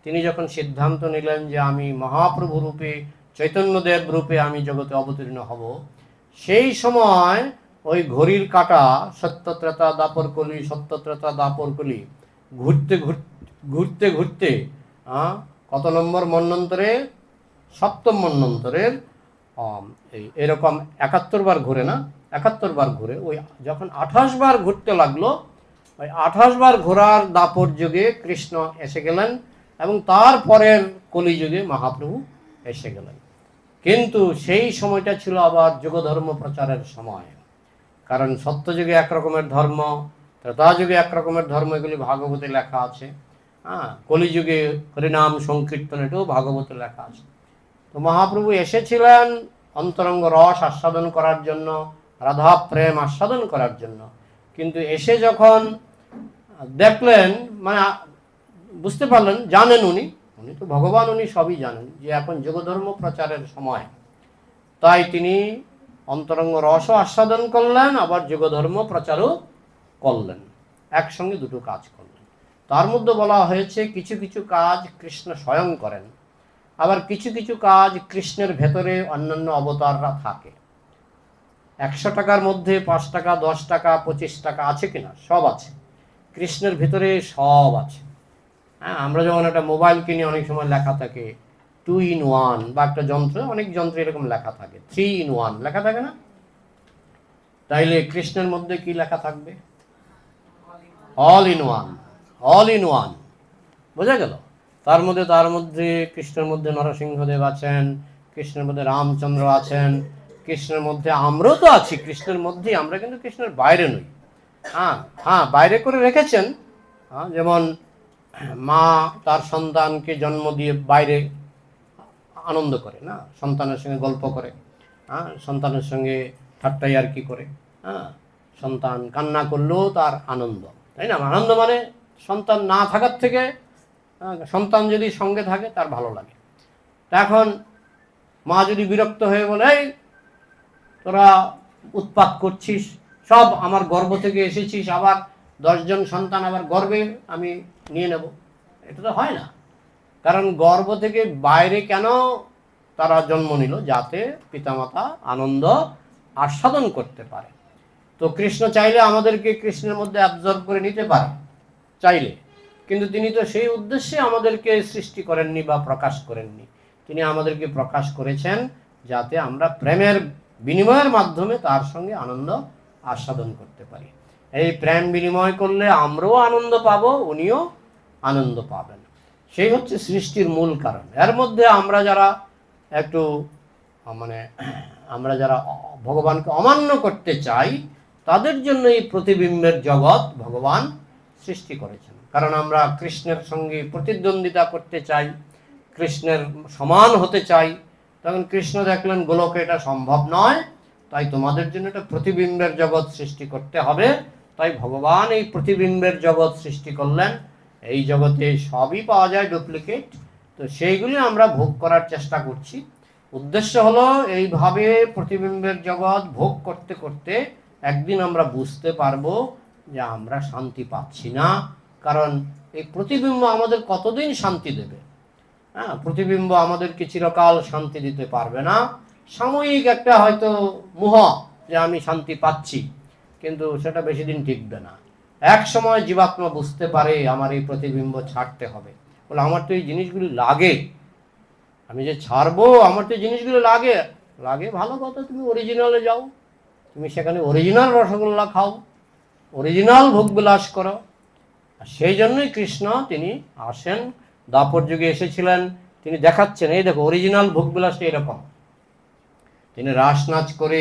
তিনি যখন সিদ্ধান্ত নিলেন যে আমি মহাপ্রভু রূপে চৈতন্যদেব রূপে আমি জগতে অবতীর্ণ হব, সেই সময় ওই ঘড়ির কাঁটা সত্যত্রেতা দাপর কলি, সত্যত্রেতা দাপর কলি ঘুরতে ঘুরতে ঘুরতে কত নম্বর মন্বন্তরে? 7ম মন্বন্তরের এরকম 71 বার ঘুরে না, 71 বার ঘুরে ওই যখন 28 বার ঘুরতে লাগলো, ওই 28 বার ঘোরার দাপর যুগে কৃষ্ণ এসে গেলেন এবং তারপরের কলিযুগে মহাপ্রভু এসে গেলেন। কিন্তু সেই সময়টা ছিল আবার যুগধর্ম প্রচারের সময়, কারণ সত্যযুগে একরকমের ধর্ম, ত্রেতাযুগে একরকমের ধর্ম, এগুলি ভাগবতে লেখা আছে। কলিযুগে হরিনাম সংকীর্তন, এটাও ভাগবতে লেখা আছে। তো মহাপ্রভু এসেছিলেন অন্তরঙ্গ রস আস্বাদন করার জন্য, রাধা প্রেম আস্বাদন করার জন্য। কিন্তু এসে যখন দেখলেন, মানে বুঝতে পারলেন, জানেন উনি তো ভগবান, উনি সবই জানেন যে এখন যুগধর্ম প্রচারের সময়, তাই তিনি অন্তরঙ্গ রসও আস্বাদন করলেন, আবার যুগধর্ম প্রচারও করলেন, একসঙ্গে দুটো কাজ করলেন। তার মধ্যে বলা হয়েছে কিছু কিছু কাজ কৃষ্ণ স্বয়ং করেন, আবার কিছু কিছু কাজ কৃষ্ণের ভেতরে অন্যান্য অবতাররা থাকে। 100 টাকার মধ্যে 5 টাকা, 10 টাকা, 25 টাকা আছে কিনা? সব আছে, কৃষ্ণের ভেতরে সব আছে। আমরা যখন একটা মোবাইল কিনি অনেক সময় লেখা থাকে 2 in 1, বা একটা যন্ত্র, অনেক যন্ত্রে এরকম লেখা থাকে 3 in 1 লেখা থাকে না? তাইলে কৃষ্ণের মধ্যে কি লেখা থাকবে? All in one, all in one. বোঝা গেল? তার মধ্যে কৃষ্ণের মধ্যে নরসিংহদেব আছেন, কৃষ্ণের মধ্যে রামচন্দ্র আছেন, কৃষ্ণের মধ্যে আমরাও তো আছি, কৃষ্ণের মধ্যে আমরা, কিন্তু কৃষ্ণের বাইরে নই। বাইরে করে রেখেছেন। যেমন মা তার সন্তানকে জন্ম দিয়ে বাইরে আনন্দ করে না, সন্তানের সঙ্গে গল্প করে, সন্তানের সঙ্গে ঠাট্টাই আর কি করে, সন্তান কান্না করলেও তার আনন্দ, তাই না? আনন্দ মানে সন্তান না থাকার থেকে সন্তান যদি সঙ্গে থাকে তার ভালো লাগে। তা এখন মা যদি বিরক্ত হয়ে বলে, এই তোরা উৎপাত করছিস, সব আমার গর্ভ থেকে এসেছিস, আবার 10 জন সন্তান আবার গর্ভে আমি নিয়ে নেব, এটা তো হয় না। কারণ গর্ভ থেকে বাইরে কেন তারা জন্ম নিল? যাতে পিতামাতা আনন্দ আস্বাদন করতে পারে। তো কৃষ্ণ চাইলে আমাদেরকে কৃষ্ণের মধ্যে অ্যাবজর্ব করে নিতে পারে, চাইলে, কিন্তু তিনি তো সেই উদ্দেশ্যে আমাদেরকে সৃষ্টি করেননি বা প্রকাশ করেননি। তিনি আমাদেরকে প্রকাশ করেছেন যাতে আমরা প্রেমের বিনিময়ের মাধ্যমে তার সঙ্গে আনন্দ আস্বাদন করতে পারি। এই প্রেম বিনিময় করলে আমরাও আনন্দ পাবো, উনিও আনন্দ পাবেন। সেই হচ্ছে সৃষ্টির মূল কারণ। এর মধ্যে আমরা যারা একটু আমরা যারা ভগবানকে অমান্য করতে চাই, তাদের জন্য এই প্রতিবিম্বের জগৎ ভগবান সৃষ্টি করেছেন। কারণ আমরা কৃষ্ণের সঙ্গে প্রতিদ্বন্দ্বিতা করতে চাই, কৃষ্ণের সমান হতে চাই। তখন কৃষ্ণ দেখলেন গোলকে এটা সম্ভব নয়, তাই তোমাদের জন্য একটা প্রতিবিম্বের জগৎ সৃষ্টি করতে হবে। তাই ভগবান এই প্রতিবিম্বের জগৎ সৃষ্টি করলেন। এই জগতে সবই পাওয়া যায় ডুপ্লিকেট, তো সেইগুলি আমরা ভোগ করার চেষ্টা করছি। উদ্দেশ্য হলো এইভাবে প্রতিবিম্বের জগৎ ভোগ করতে করতে একদিন আমরা বুঝতে পারবো যে আমরা শান্তি পাচ্ছি না। কারণ এই প্রতিবিম্ব আমাদের কতদিন শান্তি দেবে? প্রতিবিম্ব আমাদেরকে চিরকাল শান্তি দিতে পারবে না। সাময়িক একটা হয়তো মোহ যে আমি শান্তি পাচ্ছি, কিন্তু সেটা বেশি দিন টিকবে না। এক সময় জীবাত্মা বুঝতে পারে আমার এই প্রতিবিম্ব ছাড়তে হবে, বলে আমার তো এই জিনিসগুলি লাগে, আমি যে ছাড়বো, আমার তো জিনিসগুলো লাগে। ভালো কথা, তুমি অরিজিনালে যাও, তুমি সেখানে অরিজিনাল রসগোল্লা খাও, অরিজিনাল ভোগবিলাস করো। আর সেই জন্যই কৃষ্ণ তিনি আসেন, দ্বাপর যুগে এসেছিলেন, তিনি দেখাচ্ছেন এই দেখো অরিজিনাল ভোগবিলাসটা এরকম। তিনি রাস নাচ করে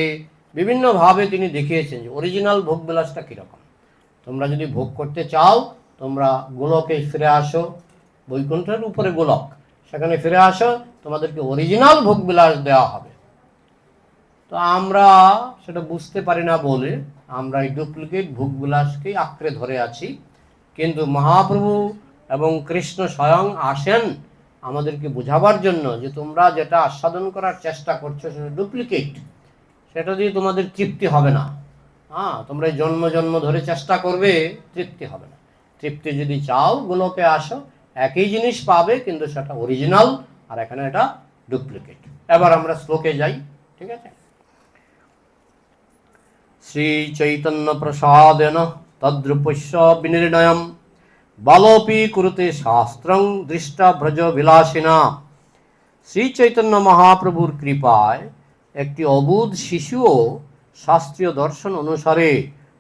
বিভিন্নভাবে তিনি দেখিয়েছেন যে অরিজিনাল ভোগবিলাসটা কীরকম। তোমরা যদি ভোগ করতে চাও তোমরা গোলকে ফিরে আসো, বৈকুণ্ঠের উপরে গোলক, সেখানে ফিরে আসো, তোমাদেরকে অরিজিনাল ভোগবিলাস দেওয়া হবে। তো আমরা সেটা বুঝতে পারি না বলে আমরা এই ডুপ্লিকেট ভোগবিলাসকেই আঁকড়ে ধরে আছি। কিন্তু মহাপ্রভু এবং কৃষ্ণ স্বয়ং আসেন আমাদেরকে বোঝাবার জন্য যে তোমরা যেটা আস্বাদন করার চেষ্টা করছো সেটা ডুপ্লিকেট, সেটা দিয়ে তোমাদের তৃপ্তি হবে না। তোমরা জন্ম জন্ম ধরে চেষ্টা করবে, তৃপ্তি হবে না। তৃপ্তি যদি চাও গোলকে আসো, একই জিনিস পাবে, কিন্তু সেটা অরিজিনাল, আর এখানে এটা ডুপ্লিকেট। এবার আমরা শ্লোকে যাই, ঠিক আছে। শ্রী চৈতন্য প্রসাদেন তদ্রূপস্য বিনির্ণয়ম বালোপি কুরুতে শাস্ত্রং দৃষ্টা ব্রজ বিলাসিনা। শ্রী চৈতন্য মহাপ্রভুর কৃপায় একটি অবুধ শিশুও শাস্ত্রীয় দর্শন অনুসারে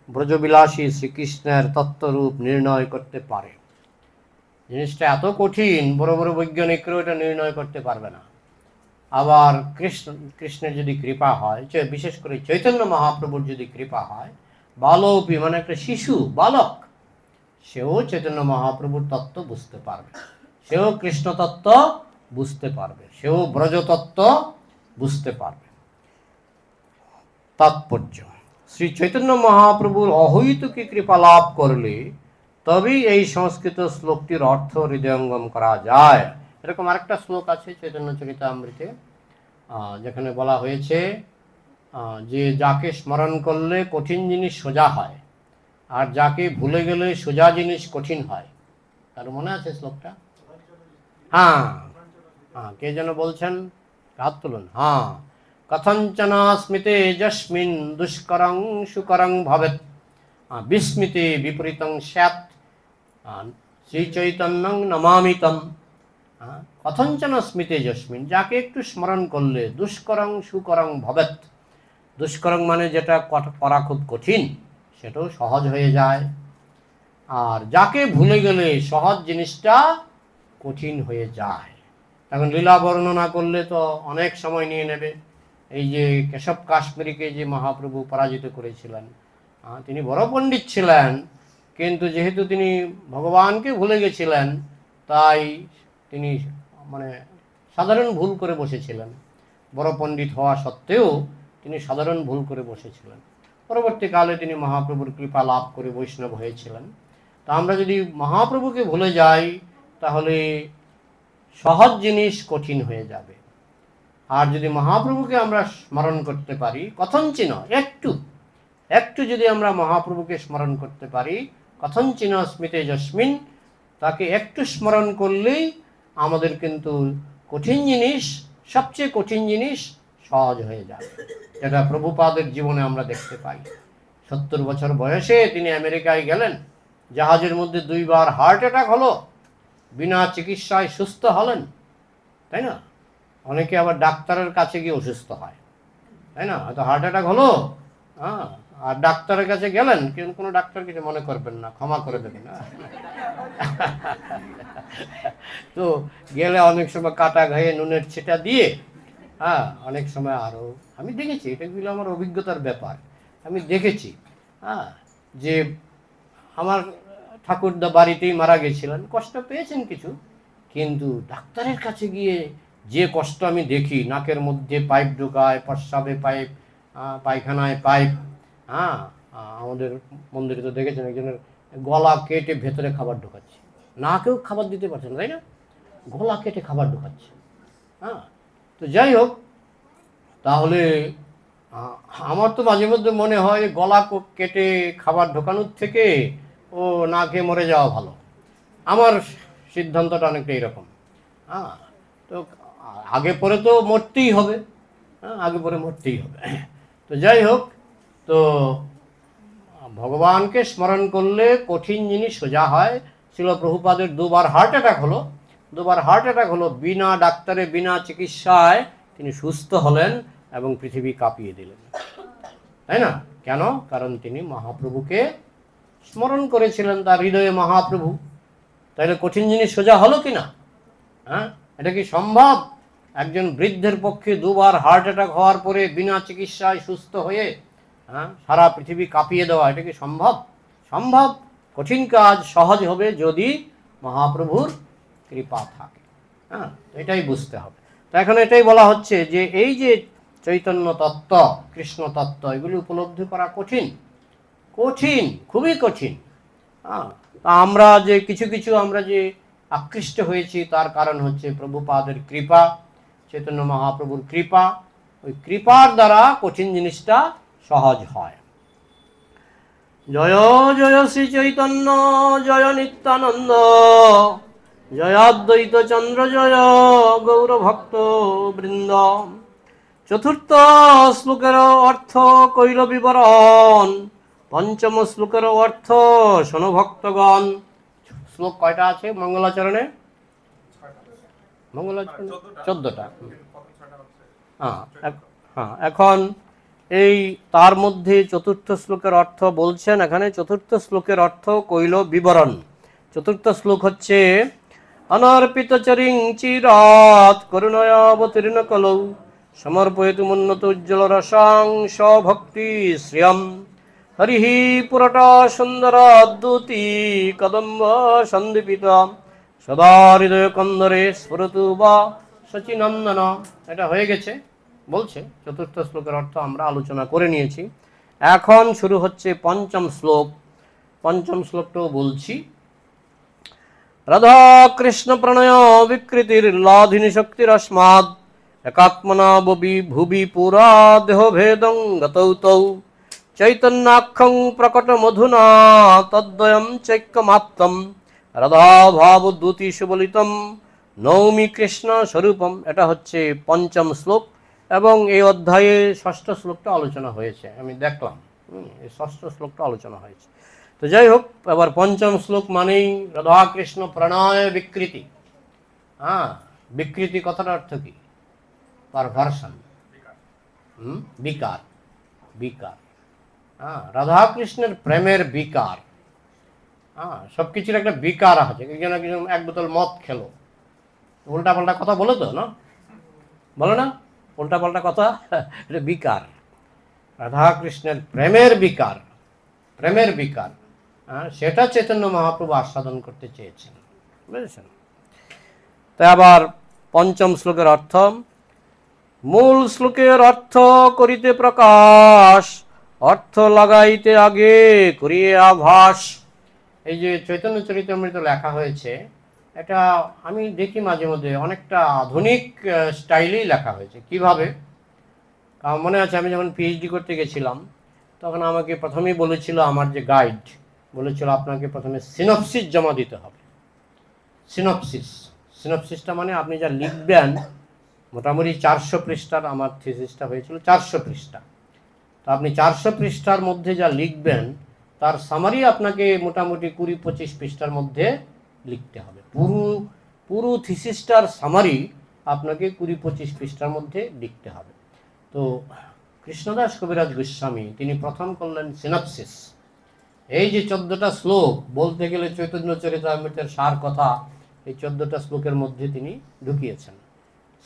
ব্রজবিলাসী শ্রীকৃষ্ণের তত্ত্বরূপ নির্ণয় করতে পারে। জিনিসটা এত কঠিন, বড় বড় বৈজ্ঞানিকরাও এটা নির্ণয় করতে পারবে না। আবার কৃষ্ণের যদি কৃপা হয়, বিশেষ করে চৈতন্য মহাপ্রভুর যদি কৃপা হয়, বালোপি মানে একটা শিশু, বালক, সেও চৈতন্য মহাপ্রভুর তত্ত্ব বুঝতে পারবে, সেও কৃষ্ণ তত্ত্ব বুঝতে পারবে, সেও ব্রজতত্ত্ব বুঝতে পারবে। তাৎপর্য, শ্রী চৈতন্য মহাপ্রভুর অহৈতুকী কৃপা লাভ করলে তবেই এই সংস্কৃত শ্লোকটির অর্থ হৃদয়ঙ্গম করা যায়। এরকম আরেকটা শ্লোক আছে চৈতন্য চরিতামৃতে, যেখানে বলা হয়েছে যে যাকে স্মরণ করলে কঠিন জিনিস সোজা হয়, আর যাকে ভুলে গেলে সোজা জিনিস কঠিন হয়। তার মনে আছে শ্লোকটা? হ্যাঁ, কে যেন বলছেন, হাত তুলুন। কথঞ্চন স্মৃতে যস্মিন দুষ্করং সুকরং ভবেৎ বিস্মৃতে বিপরীতং স্যাৎ শ্রী চৈতন্যং নমামিতম। কথঞ্চন স্মৃতে যস্মিন, যাকে একটু স্মরণ করলে দুষ্করং সুকরং ভবেৎ, দুষ্করং মানে যেটা করা খুব কঠিন সেটাও সহজ হয়ে যায়, আর যাকে ভুলে গেলে সহজ জিনিসটা কঠিন হয়ে যায়। এখন লীলা বর্ণনা করলে তো অনেক সময় নিয়ে নেবে। এই যে কেশব কাশ্মীরিকে যে মহাপ্রভু পরাজিত করেছিলেন, তিনি বড় পণ্ডিত ছিলেন, কিন্তু যেহেতু তিনি ভগবানকে ভুলে গেছিলেন তাই তিনি মানে সাধারণ ভুল করে বসেছিলেন। বড় পণ্ডিত হওয়া সত্ত্বেও তিনি সাধারণ ভুল করে বসেছিলেন। পরবর্তীকালে তিনি মহাপ্রভুর কৃপা লাভ করে বৈষ্ণব হয়েছিলেন। তা আমরা যদি মহাপ্রভুকে ভুলে যাই তাহলে সহজ জিনিস কঠিন হয়ে যাবে, আর যদি মহাপ্রভুকে আমরা স্মরণ করতে পারি, কথঞ্চিন একটু একটু যদি আমরা মহাপ্রভুকে স্মরণ করতে পারি, কথঞ্চিন স্মৃতে যস্মিন, তাকে একটু স্মরণ করলেই আমাদের কিন্তু কঠিন জিনিস, সবচেয়ে কঠিন জিনিস সহজ হয়ে যাবে। যেটা প্রভুপাদের জীবনে আমরা দেখতে পাই। 70 বছর বয়সে তিনি আমেরিকায় গেলেন, জাহাজের মধ্যে 2 বার হার্ট অ্যাটাক হলো, বিনা চিকিৎসায় সুস্থ হলেন, তাই না? অনেকে আবার ডাক্তারের কাছে গিয়ে অসুস্থ হয়, তাই না? হয়তো হার্ট অ্যাটাক হলো, আর ডাক্তারের কাছে গেলেন, কিন্তু কোনো ডাক্তার কিছু মনে করবেন না, ক্ষমা করে দেবেন। তো গেলে অনেক সময় কাটা গায়ে নুনের ছিটা দিয়ে, অনেক সময় আরও আমি দেখেছি, এটাগুলো আমার অভিজ্ঞতার ব্যাপার, আমি দেখেছি যে আমার ঠাকুরদা বাড়িতেই মারা গেছিলেন, কষ্ট পেয়েছেন কিছু, কিন্তু ডাক্তারের কাছে গিয়ে যে কষ্ট আমি দেখি, নাকের মধ্যে পাইপ ঢোকায়, প্রস্রাবে পাইপ, পায়খানায় পাইপ, আমাদের মন্দিরে তো দেখেছেন একজনের গলা কেটে ভেতরে খাবার ঢোকাচ্ছে, নাকেও খাবার দিতে পারছে না, তাই না? গলা কেটে খাবার ঢোকাচ্ছে। তো যাই হোক, তাহলে আমার তো মাঝে মধ্যে মনে হয় গলা কেটে খাবার ঢোকানোর থেকে ও না খেয়ে মরে যাওয়া ভালো। আমার সিদ্ধান্তটা অনেকটা এরকম। তো আগে পরে তো মরতেই হবে, আগে পরে মরতেই হবে। তো যাই হোক, তো ভগবানকে স্মরণ করলে কঠিন জিনিস সোজা হয়। ছিল প্রভুপাদের 2 বার হার্ট অ্যাটাক হলো, 2 বার হার্ট অ্যাটাক হলো, বিনা ডাক্তারে বিনা চিকিৎসায় তিনি সুস্থ হলেন এবং পৃথিবী কাঁপিয়ে দিলেন। তাই না? কেন? কারণ তিনি মহাপ্রভুকে স্মরণ করেছিলেন, তার হৃদয়ে মহাপ্রভু। তাহলে কঠিন জিনিস সোজা হলো কিনা? হ্যাঁ, এটা কি সম্ভব? একজন বৃদ্ধের পক্ষে দুবার হার্ট অ্যাটাক হওয়ার পরে বিনা চিকিৎসায় সুস্থ হয়ে সারা পৃথিবী কাঁপিয়ে দেওয়া, এটা কি সম্ভব? সম্ভব। কঠিন কাজ সহজ হবে যদি মহাপ্রভুর কৃপা থাকে। হ্যাঁ, এটাই বুঝতে হবে। তো এখন এটাই বলা হচ্ছে যে এই যে চৈতন্য তত্ত্ব, কৃষ্ণ তত্ত্ব, এগুলি উপলব্ধি করা কঠিন, কঠিন, খুবই কঠিন। হ্যাঁ, তা আমরা যে কিছু আমরা যে আকৃষ্ট হয়েছি তার কারণ হচ্ছে প্রভুপাদের কৃপা, চৈতন্য মহাপ্রভুর কৃপা। ওই কৃপার দ্বারা কঠিন জিনিসটা সহজ হয়। জয় জয় শ্রী চৈতন্য জয় নিত্যানন্দ, জয় অদ্বৈত চন্দ্র জয় গৌর ভক্ত বৃন্দ। চতুর্থ শ্লোকের অর্থ কইল বিবরণ, পঞ্চম শ্লোকের অর্থ শোনো ভক্তগণ। শ্লোক কয়টা আছে মঙ্গলাচরণে? মঙ্গলাচরণে 14টা। হ্যাঁ, এখন এই তার মধ্যে চতুর্থ শ্লোকের অর্থ বলছেন এখানে। চতুর্থ শ্লোকের অর্থ কইল বিবরণ। চতুর্থ শ্লোক হচ্ছে অনর্পিত চরিং চিরাত করুণয়া অবতীর্ণ কলৌ সমর্পয়তু মুন্নত উজ্জ্বল রসাং স্বভক্তি শ্রিয়ম হরিঃ পুরট সুন্দর অদ্যুতি কদম্ব সন্দীপিত সদা হৃদয় কন্দরে স্ফুরতু বা সচিনন্দন। এটা হয়ে গেছে বলছে। চতুর্থ শ্লোকের অর্থ আমরা আলোচনা করে নিয়েছি। এখন শুরু হচ্ছে পঞ্চম শ্লোক। পঞ্চম শ্লোকটাও বলছি। রাধা কৃষ্ণ প্রণয় বিকৃতির লাধিনী শক্তিরস্মাদ একাত্মনা ববি ভুবি পুরা দেহ ভেদং গতৌ তৌ চৈতন্যাক্ষং প্রকট মধুনা তদ্বয়ম চৈক্যমাপ্তম রাধা ভাব দ্যুতি সুবলিতম নৌমি কৃষ্ণ স্বরূপম। এটা হচ্ছে পঞ্চম শ্লোক এবং এই অধ্যায়ে ষষ্ঠ শ্লোকটা আলোচনা হয়েছে। আমি দেখলাম এই ষষ্ঠ শ্লোকটা আলোচনা হয়েছে। তো যাই হোক, এবার পঞ্চম শ্লোক মানেই রাধাকৃষ্ণ প্রণয় বিকৃতি। বিকৃতি কথাটার অর্থ কি? পারভার্সন, বিকার, বিকার। রাধাকৃষ্ণের প্রেমের বিকার। সবকিছুর একটা বিকার আছে। এক বোতল মদ খেলো, উল্টা পাল্টা কথা বলো তো, না বলো না? উল্টা পাল্টা কথা, এটা বিকার। রাধাকৃষ্ণের প্রেমের বিকার, প্রেমের বিকার, সেটা চৈতন্য মহাপ্রভু আস্বাদন করতে চেয়েছেন, বুঝেছেন? তাই আবার পঞ্চম শ্লোকের অর্থ, মূল শ্লোকের অর্থ করিতে প্রকাশ, অর্থ লাগাইতে আগে করিয়ে আভাস। এই যে চৈতন্য চরিতামৃত লেখা হয়েছে, এটা আমি দেখি মাঝে মধ্যে অনেকটা আধুনিক স্টাইলেই লেখা হয়েছে। কিভাবে? কারণ মনে আছে আমি যখন পিএইচডি করতে গেছিলাম তখন আমাকে প্রথমেই বলেছিল, আমার যে গাইড বলেছিল আপনাকে প্রথমে সিনপসিস জমা দিতে হবে। সিনপসিস, সিনপসিসটা মানে আপনি যা লিখবেন, মোটামুটি 400 পৃষ্ঠার আমার থিসিসটা হয়েছিল, 400 পৃষ্ঠা। তো আপনি 400 পৃষ্ঠার মধ্যে যা লিখবেন তার সামারি আপনাকে মোটামুটি 20-25 পৃষ্ঠার মধ্যে লিখতে হবে। পুরো থিসিসটার সামারি আপনাকে 20-25 পৃষ্ঠার মধ্যে লিখতে হবে। তো কৃষ্ণদাস কবিরাজ গোস্বামী তিনি প্রথম করলেন সিনপসিস। এই যে 14টা শ্লোক, বলতে গেলে চৈতন্য চরিতামৃতের সার কথা এই 14টা শ্লোকের মধ্যে তিনি ঢুকিয়েছেন,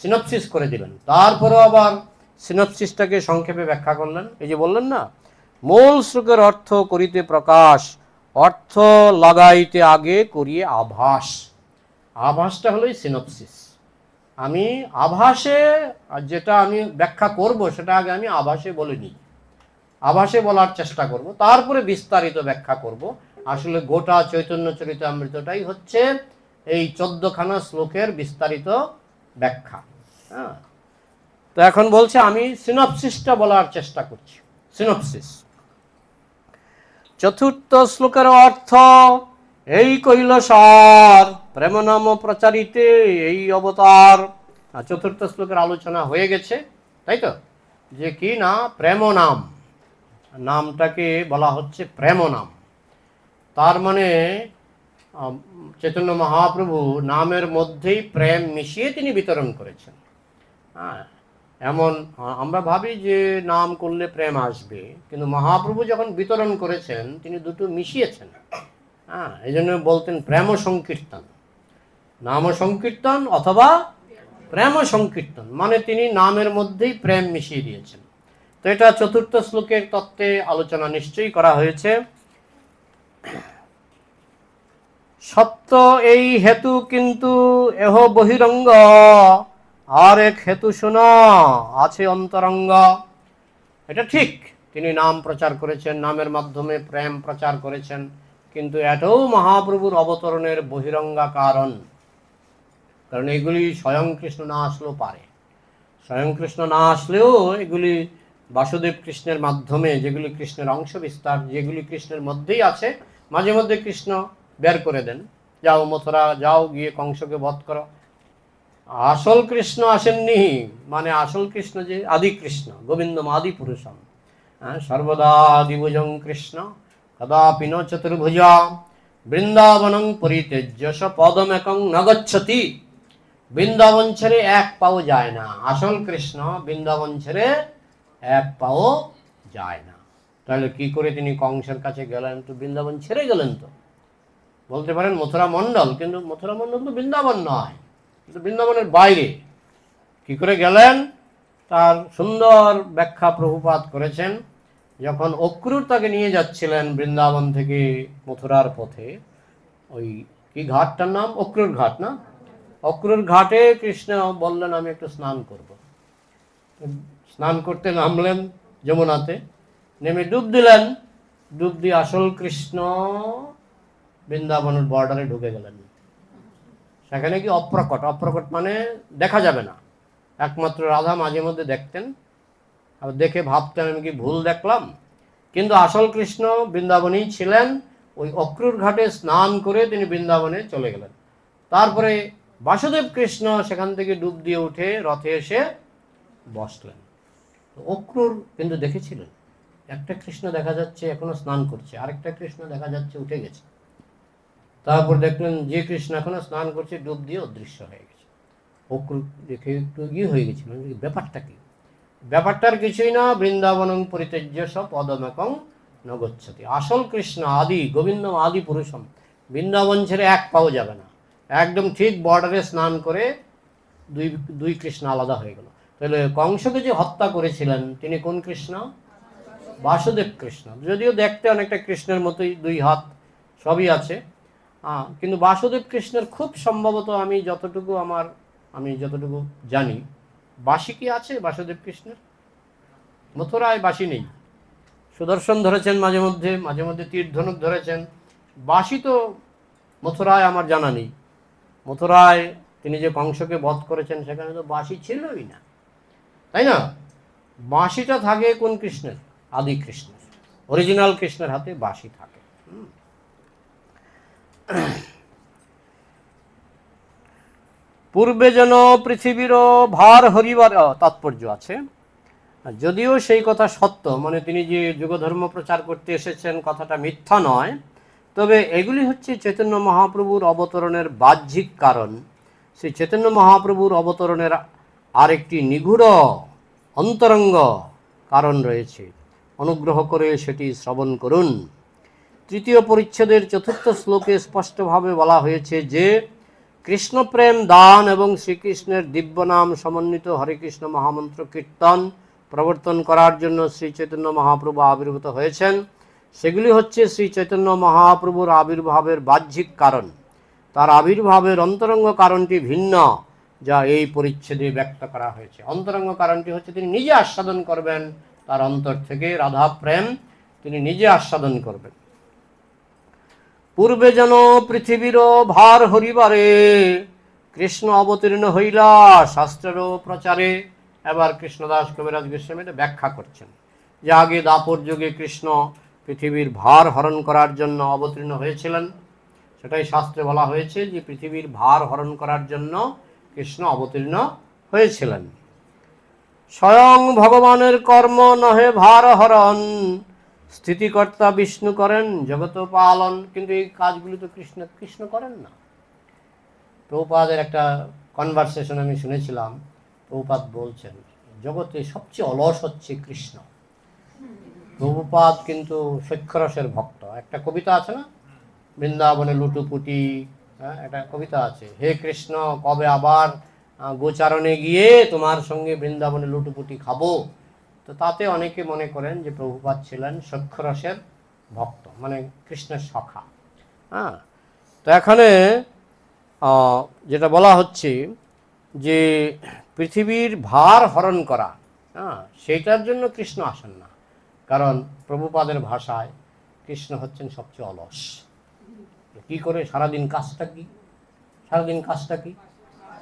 সিনপসিস করে দিলেন। তারপরেও আবার সিনপসিসটাকে সংক্ষেপে ব্যাখ্যা করলেন। এই যে বললেন না, মূল শ্লোকের অর্থ করিতে প্রকাশ, অর্থ লাগাইতে আগে করিয়ে আভাস। আভাসটা হলোই সিনপসিস। আমি আভাসে যেটা আমি ব্যাখ্যা করব সেটা আগে আমি আভাসে বলে নিই, আভাসে বলার চেষ্টা করব, তারপরে বিস্তারিত ব্যাখ্যা করব। আসলে গোটা চৈতন্য চরিতামৃতটাই হচ্ছে এই 14খানা শ্লোকের বিস্তারিত ব্যাখ্যা। তো এখন বলছে আমি সিনপসিসটা বলার চেষ্টা করছি। সিনপসিস, চতুর্থ শ্লোকের অর্থ এই কইল সার, প্রেম নাম প্রচারিতে এই অবতার। চতুর্থ শ্লোকের আলোচনা হয়ে গেছে, তাই তো? যে কি না, প্রেম নাম, নামটাকে বলা হচ্ছে প্রেম নাম। তার মানে চৈতন্য মহাপ্রভু নামের মধ্যেই প্রেম মিশিয়ে তিনি বিতরণ করেছেন। এমন আমরা ভাবি যে নাম করলে প্রেম আসবে, কিন্তু মহাপ্রভু যখন বিতরণ করেছেন তিনি দুটো মিশিয়েছেন। হ্যাঁ, এই জন্য বলতেন প্রেম সংকীর্তন, নাম সংকীর্তন অথবা প্রেম সংকীর্তন, মানে তিনি নামের মধ্যেই প্রেম মিশিয়ে দিয়েছেন। তো এটা চতুর্থ শ্লোকের তত্ত্বে আলোচনা নিশ্চয়ই করা হয়েছে। সত্য এই হেতু কিন্তু এহ বহিরঙ্গ, আর এক হেতু শোনা আছে অন্তরঙ্গ। এটা ঠিক, তিনি নাম প্রচার করেছেন, নামের মাধ্যমে প্রেম প্রচার করেছেন, কিন্তু এটাও মহাপ্রভুর অবতরণের বহিরঙ্গা কারণ। কারণ এগুলি স্বয়ং কৃষ্ণ না আসলেও পারে, স্বয়ং কৃষ্ণ না আসলেও এগুলি বাসুদেব কৃষ্ণের মাধ্যমে, যেগুলি কৃষ্ণের অংশ বিস্তার, যেগুলি কৃষ্ণের মধ্যেই আছে, মাঝে মধ্যে কৃষ্ণ বের করে দেন, যাও মথুরা যাও, গিয়ে কংসকে বধ করো। আসল কৃষ্ণ আসেননি, মানে আসল কৃষ্ণ যে আদি কৃষ্ণ, গোবিন্দম আদি পুরুষম, সর্বদা দিবুজং কৃষ্ণ কদাপি ন চতুর্ভুজা, বৃন্দাবনং পরিত্যজ্য স পদমেকং ন গচ্ছতি। বৃন্দাবন ছেড়ে এক পাও যায় না, আসল কৃষ্ণ বৃন্দাবন ছেড়ে এক পাও যায় না। তাহলে কি করে তিনি কংসের কাছে গেলেন? তো বৃন্দাবন ছেড়ে গেলেন। তো বলতে পারেন মথুরা মণ্ডল, কিন্তু মথুরা মণ্ডল তো বৃন্দাবন নয়, কিন্তু বৃন্দাবনের বাইরে কি করে গেলেন তার সুন্দর ব্যাখ্যা প্রভুপাদ করেছেন। যখন অক্রুর তাকে নিয়ে যাচ্ছিলেন বৃন্দাবন থেকে মথুরার পথে, ওই কি ঘাটটার নাম অক্রুর ঘাট না, অক্রুর ঘাটে কৃষ্ণ বললেন আমি একটু স্নান করব। স্নান করতে নামলেন যমুনাতে, নেমে ডুব দিলেন, ডুব দিয়ে আসল কৃষ্ণ বৃন্দাবনের বর্ডারে ঢুকে গেলেন। সেখানে কি অপ্রকট, অপ্রকট মানে দেখা যাবে না, একমাত্র রাধা মাঝে মধ্যে দেখতেন, আর দেখে ভাবতেন আমি কি ভুল দেখলাম, কিন্তু আসল কৃষ্ণ বৃন্দাবনেই ছিলেন। ওই অক্রুর ঘাটে স্নান করে তিনি বৃন্দাবনে চলে গেলেন। তারপরে বাসুদেব কৃষ্ণ সেখান থেকে ডুব দিয়ে উঠে রথে এসে বসলেন। অক্রুর কিন্তু দেখেছিলেন একটা কৃষ্ণ দেখা যাচ্ছে এখনো স্নান করছে, আরেকটা কৃষ্ণ দেখা যাচ্ছে উঠে গেছে। তারপর দেখলেন যে কৃষ্ণ এখনো স্নান করছে ডুব দিয়ে অদৃশ্য হয়ে গেছে। অক্রুর দেখে একটু হয়ে গেছিল, ব্যাপারটা কি? ব্যাপারটার কিছুই না, বৃন্দাবনং পরিত্যজ্য স পদমেকং ন গচ্ছতি। আসল কৃষ্ণ আদি গোবিন্দম আদি পুরুষম বৃন্দাবন ছেড়ে এক পাও যাবে না, একদম ঠিক বর্ডারে স্নান করে দুই কৃষ্ণ আলাদা হয়ে গেল। তাহলে কংসকে যে হত্যা করেছিলেন তিনি কোন কৃষ্ণ? বাসুদেব কৃষ্ণ। যদিও দেখতে অনেকটা কৃষ্ণের মতোই, দুই হাত সবই আছে, কিন্তু বাসুদেব কৃষ্ণের খুব সম্ভবত আমি যতটুকু জানি, বাঁশি কি আছে বাসুদেব কৃষ্ণের? মথুরায় বাঁশি নেই। সুদর্শন ধরেছেন মাঝে মধ্যে তীর ধনুক ধরেছেন, বাঁশি তো মথুরায় আমার জানা নেই। মথুরায় তিনি যে কংসকে বধ করেছেন সেখানে তো বাঁশি ছিলই না, তাই না? বাঁশিটা থাকে কোন কৃষ্ণের? আদি কৃষ্ণের, অরিজিনাল কৃষ্ণের হাতে বাঁশি থাকে। পূর্বে যেন পৃথিবীর ভার হরিবার তাৎপর্য আছে, যদিও সেই কথা সত্য, মানে তিনি যে যুগধর্ম প্রচার করতে এসেছেন কথাটা মিথ্যা নয়, তবে এগুলি হচ্ছে চৈতন্য মহাপ্রভুর অবতরণের বাহ্যিক কারণ। সেই চৈতন্য মহাপ্রভুর অবতরণের আরেকটি নিগূঢ় অন্তরঙ্গ কারণ রয়েছে, অনুগ্রহ করে সেটি শ্রবণ করুন। তৃতীয় পরিচ্ছেদের চতুর্থ শ্লোকে স্পষ্টভাবে বলা হয়েছে যে কৃষ্ণপ্রেম দান এবং শ্রীকৃষ্ণের দিব্য নাম সমন্বিত হরেকৃষ্ণ মহামন্ত্র কীর্তন প্রবর্তন করার জন্য শ্রী চৈতন্য মহাপ্রভু আবির্ভূত হয়েছেন। সেগুলি হচ্ছে শ্রী চৈতন্য মহাপ্রভুর আবির্ভাবের বাহ্যিক কারণ। তার আবির্ভাবের অন্তরঙ্গ কারণটি ভিন্ন, যা এই পরিচ্ছেদে ব্যক্ত করা হয়েছে। অন্তরঙ্গ কারণটি হচ্ছে তিনি নিজে আস্বাদন করবেন, তার অন্তর থেকে রাধা প্রেম তিনি নিজে আস্বাদন করবেন। পূর্বে যেন পৃথিবীর ভার হরিবারে কৃষ্ণ অবতীর্ণ হইলা শাস্ত্রেরও প্রচারে। এবার কৃষ্ণদাস কবিরাজ গোস্বামী এটা ব্যাখ্যা করছেন যে আগে দাপর যুগে কৃষ্ণ পৃথিবীর ভার হরণ করার জন্য অবতীর্ণ হয়েছিলেন, সেটাই শাস্ত্রে বলা হয়েছে যে পৃথিবীর ভার হরণ করার জন্য কৃষ্ণ অবতীর্ণ হয়েছিলেন। স্বয়ং ভগবানের কর্ম নহে ভার হরণ, স্থিতিকর্তা বিষ্ণু করেন জগত পালন। কিন্তু এই কাজগুলি তো কৃষ্ণ করেন না। প্রভুপাদের একটা কনভারসেশন আমি শুনেছিলাম, প্রভুপাদ বলছেন জগতে সবচেয়ে অলস হচ্ছে কৃষ্ণ। প্রভুপাদ কিন্তু সক্ষরসের ভক্ত। একটা কবিতা আছে না, বৃন্দাবনে লুটুপুটি, হ্যাঁ, একটা কবিতা আছে, হে কৃষ্ণ কবে আবার গোচারণে গিয়ে তোমার সঙ্গে বৃন্দাবনে লুটুপুটি খাবো। তো তাতে অনেকে মনে করেন যে প্রভুপাদ ছিলেন সক্ষরসের ভক্ত, মানে কৃষ্ণের সখা। হ্যাঁ, তো এখানে যেটা বলা হচ্ছে যে পৃথিবীর ভার হরণ করা, হ্যাঁ, সেইটার জন্য কৃষ্ণ আসেন না। কারণ প্রভুপাদের ভাষায় কৃষ্ণ হচ্ছেন সবচেয়ে অলস। কি করে সারাদিন কাজটা কি? সারাদিন কাজটা কি?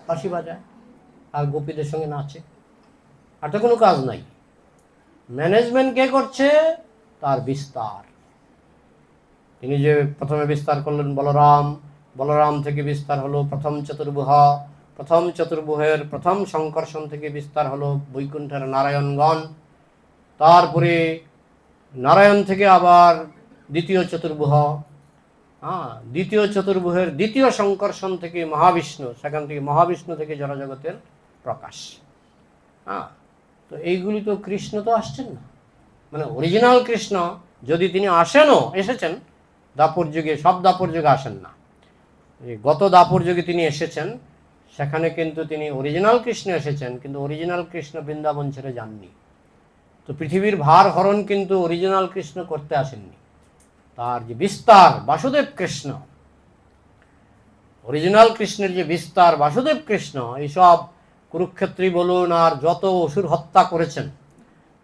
বাঁশি বাজায় আর গোপীদের সঙ্গে নাচে, আর তো কোনো কাজ নাই। ম্যানেজমেন্ট কে করছে? তার বিস্তার। তিনি যে প্রথমে বিস্তার করলেন বলরাম, বলরাম থেকে বিস্তার হলো প্রথম চতুর্ভুহ, প্রথম চতুর্ভুহের প্রথম সংকর্ষণ থেকে বিস্তার হলো বৈকুণ্ঠের নারায়ণগণ, তারপরে নারায়ণ থেকে আবার দ্বিতীয় চতুর্ভুহ, হ্যাঁ, দ্বিতীয় চতুর্ভুহের দ্বিতীয় সংকর্ষণ থেকে মহাবিষ্ণু, সেখান থেকে মহাবিষ্ণু থেকে জড়জগতের প্রকাশ। হ্যাঁ, তো এইগুলি তো কৃষ্ণ তো আসছেন না। মানে অরিজিনাল কৃষ্ণ যদি তিনি আসেনও, এসেছেন দাপর যুগে, সব দাপর যুগে আসেন না। গত দাপর যুগে তিনি এসেছেন, সেখানে কিন্তু তিনি অরিজিনাল কৃষ্ণ এসেছেন, কিন্তু অরিজিনাল কৃষ্ণ বৃন্দাবন ছেড়ে যাননি। তো পৃথিবীর ভার হরণ কিন্তু অরিজিনাল কৃষ্ণ করতে আসেননি। তার যে বিস্তার বাসুদেব কৃষ্ণ, অরিজিনাল কৃষ্ণের যে বিস্তার বাসুদেব কৃষ্ণ, এইসব কুরুক্ষেত্রী বলুন আর যত অসুর হত্যা করেছেন,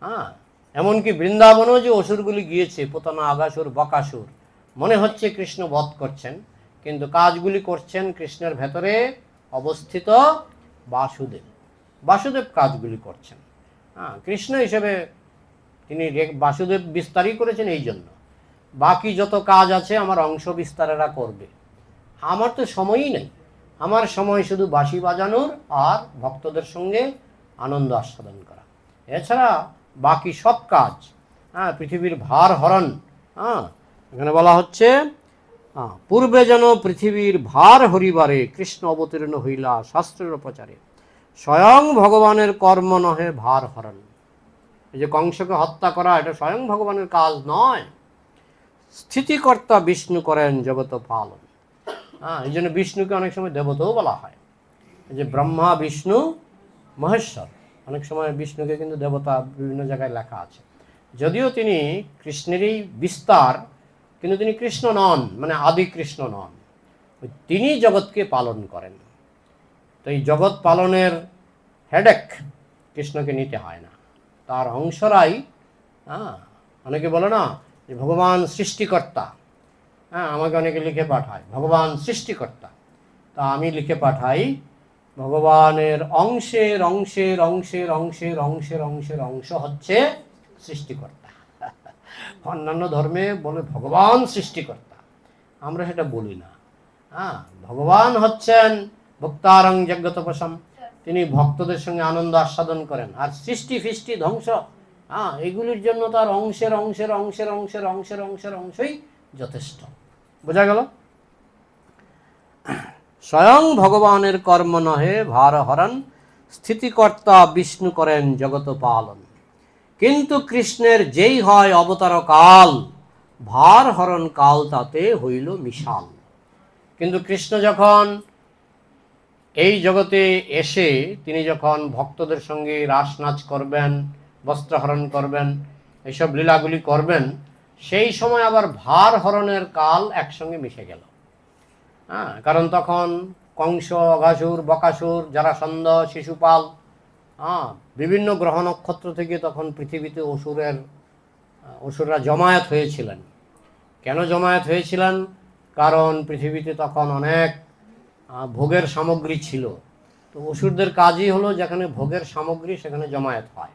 হ্যাঁ, এমনকি বৃন্দাবনেও যে অসুরগুলি গিয়েছে, পোতানা, আগাসুর, বকাসুর, মনে হচ্ছে কৃষ্ণ বধ করছেন, কিন্তু কাজগুলি করছেন কৃষ্ণের ভেতরে অবস্থিত বাসুদেব। বাসুদেব কাজগুলি করছেন। হ্যাঁ, কৃষ্ণ হিসেবে তিনি বাসুদেব বিস্তারই করেছেন। এই জন্য বাকি যত কাজ আছে আমার অংশ বিস্তারেরা করবে, আমার তো সময়ই নেই। আমার সময় শুধু বাঁশি বাজানোর আর ভক্তদের সঙ্গে আনন্দ আস্বাদন করা, এছাড়া বাকি সব কাজ, হ্যাঁ, পৃথিবীর ভার হরণ। হ্যাঁ, এখানে বলা হচ্ছে পূর্বে যেন পৃথিবীর ভার হরিবারে কৃষ্ণ অবতীর্ণ হইলা শাস্ত্রের প্রচারে, স্বয়ং ভগবানের কর্ম নহে ভার হরণ। এই যে কংসকে হত্যা করা, এটা স্বয়ং ভগবানের কাজ নয়, স্থিতিকর্তা বিষ্ণু করেন জগত পালন। হ্যাঁ, এই জন্য বিষ্ণুকে অনেক সময় দেবতাও বলা হয়। এই যে ব্রহ্মা, বিষ্ণু, মহেশ্বর, অনেক সময় বিষ্ণুকে কিন্তু দেবতা বিভিন্ন জায়গায় লেখা আছে। যদিও তিনি কৃষ্ণেরই বিস্তার, কিন্তু তিনি কৃষ্ণ নন, মানে আদি কৃষ্ণ নন। তিনি জগৎকে পালন করেন। তো এই জগৎ পালনের হেডেক কৃষ্ণকে নিতে হয় না, তার অংশরাই। হ্যাঁ, অনেকে বলে না যে ভগবান সৃষ্টিকর্তা। হ্যাঁ, আমাকে অনেকে লিখে পাঠায় ভগবান সৃষ্টিকর্তা, তা আমি লিখে পাঠাই ভগবানের অংশের অংশের অংশের অংশের অংশের অংশের অংশ হচ্ছে সৃষ্টিকর্তা। অন্যান্য ধর্মে বলে ভগবান সৃষ্টিকর্তা, আমরা সেটা বলি না। হ্যাঁ, ভগবান হচ্ছেন ভক্তারং যজ্ঞতপসম, তিনি ভক্তদের সঙ্গে আনন্দ আস্বাদন করেন। আর সৃষ্টি ফিষ্টি ধ্বংস, হ্যাঁ, এগুলির জন্য তার অংশের অংশের অংশের অংশের অংশের অংশের অংশই যথেষ্ট। বোঝা গেল? স্বয়ং ভগবানের কর্ম নহে ভার হরণ, স্থিতিকর্তা বিষ্ণু করেন জগত পালন। কিন্তু কৃষ্ণের যেই হয় অবতার কাল, ভার হরণ কাল তাতে হইল মিশাল। কিন্তু কৃষ্ণ যখন এই জগতে এসে তিনি যখন ভক্তদের সঙ্গে রাস নাচ করবেন, বস্ত্রহরণ করবেন, এইসব লীলাগুলি করবেন, সেই সময় আবার ভার হরণের কাল একসঙ্গে মিশে গেল। হ্যাঁ, কারণ তখন কংস, অঘাসুর, বকাসুর, জরাসন্ধ, শিশুপাল, হ্যাঁ, বিভিন্ন গ্রহ নক্ষত্র থেকে তখন পৃথিবীতে অসুররা জমায়েত হয়েছিলেন। কেন জমায়েত হয়েছিলেন? কারণ পৃথিবীতে তখন অনেক ভোগের সামগ্রী ছিল। তো অসুরদের কাজই হলো যেখানে ভোগের সামগ্রী সেখানে জমায়েত হয়।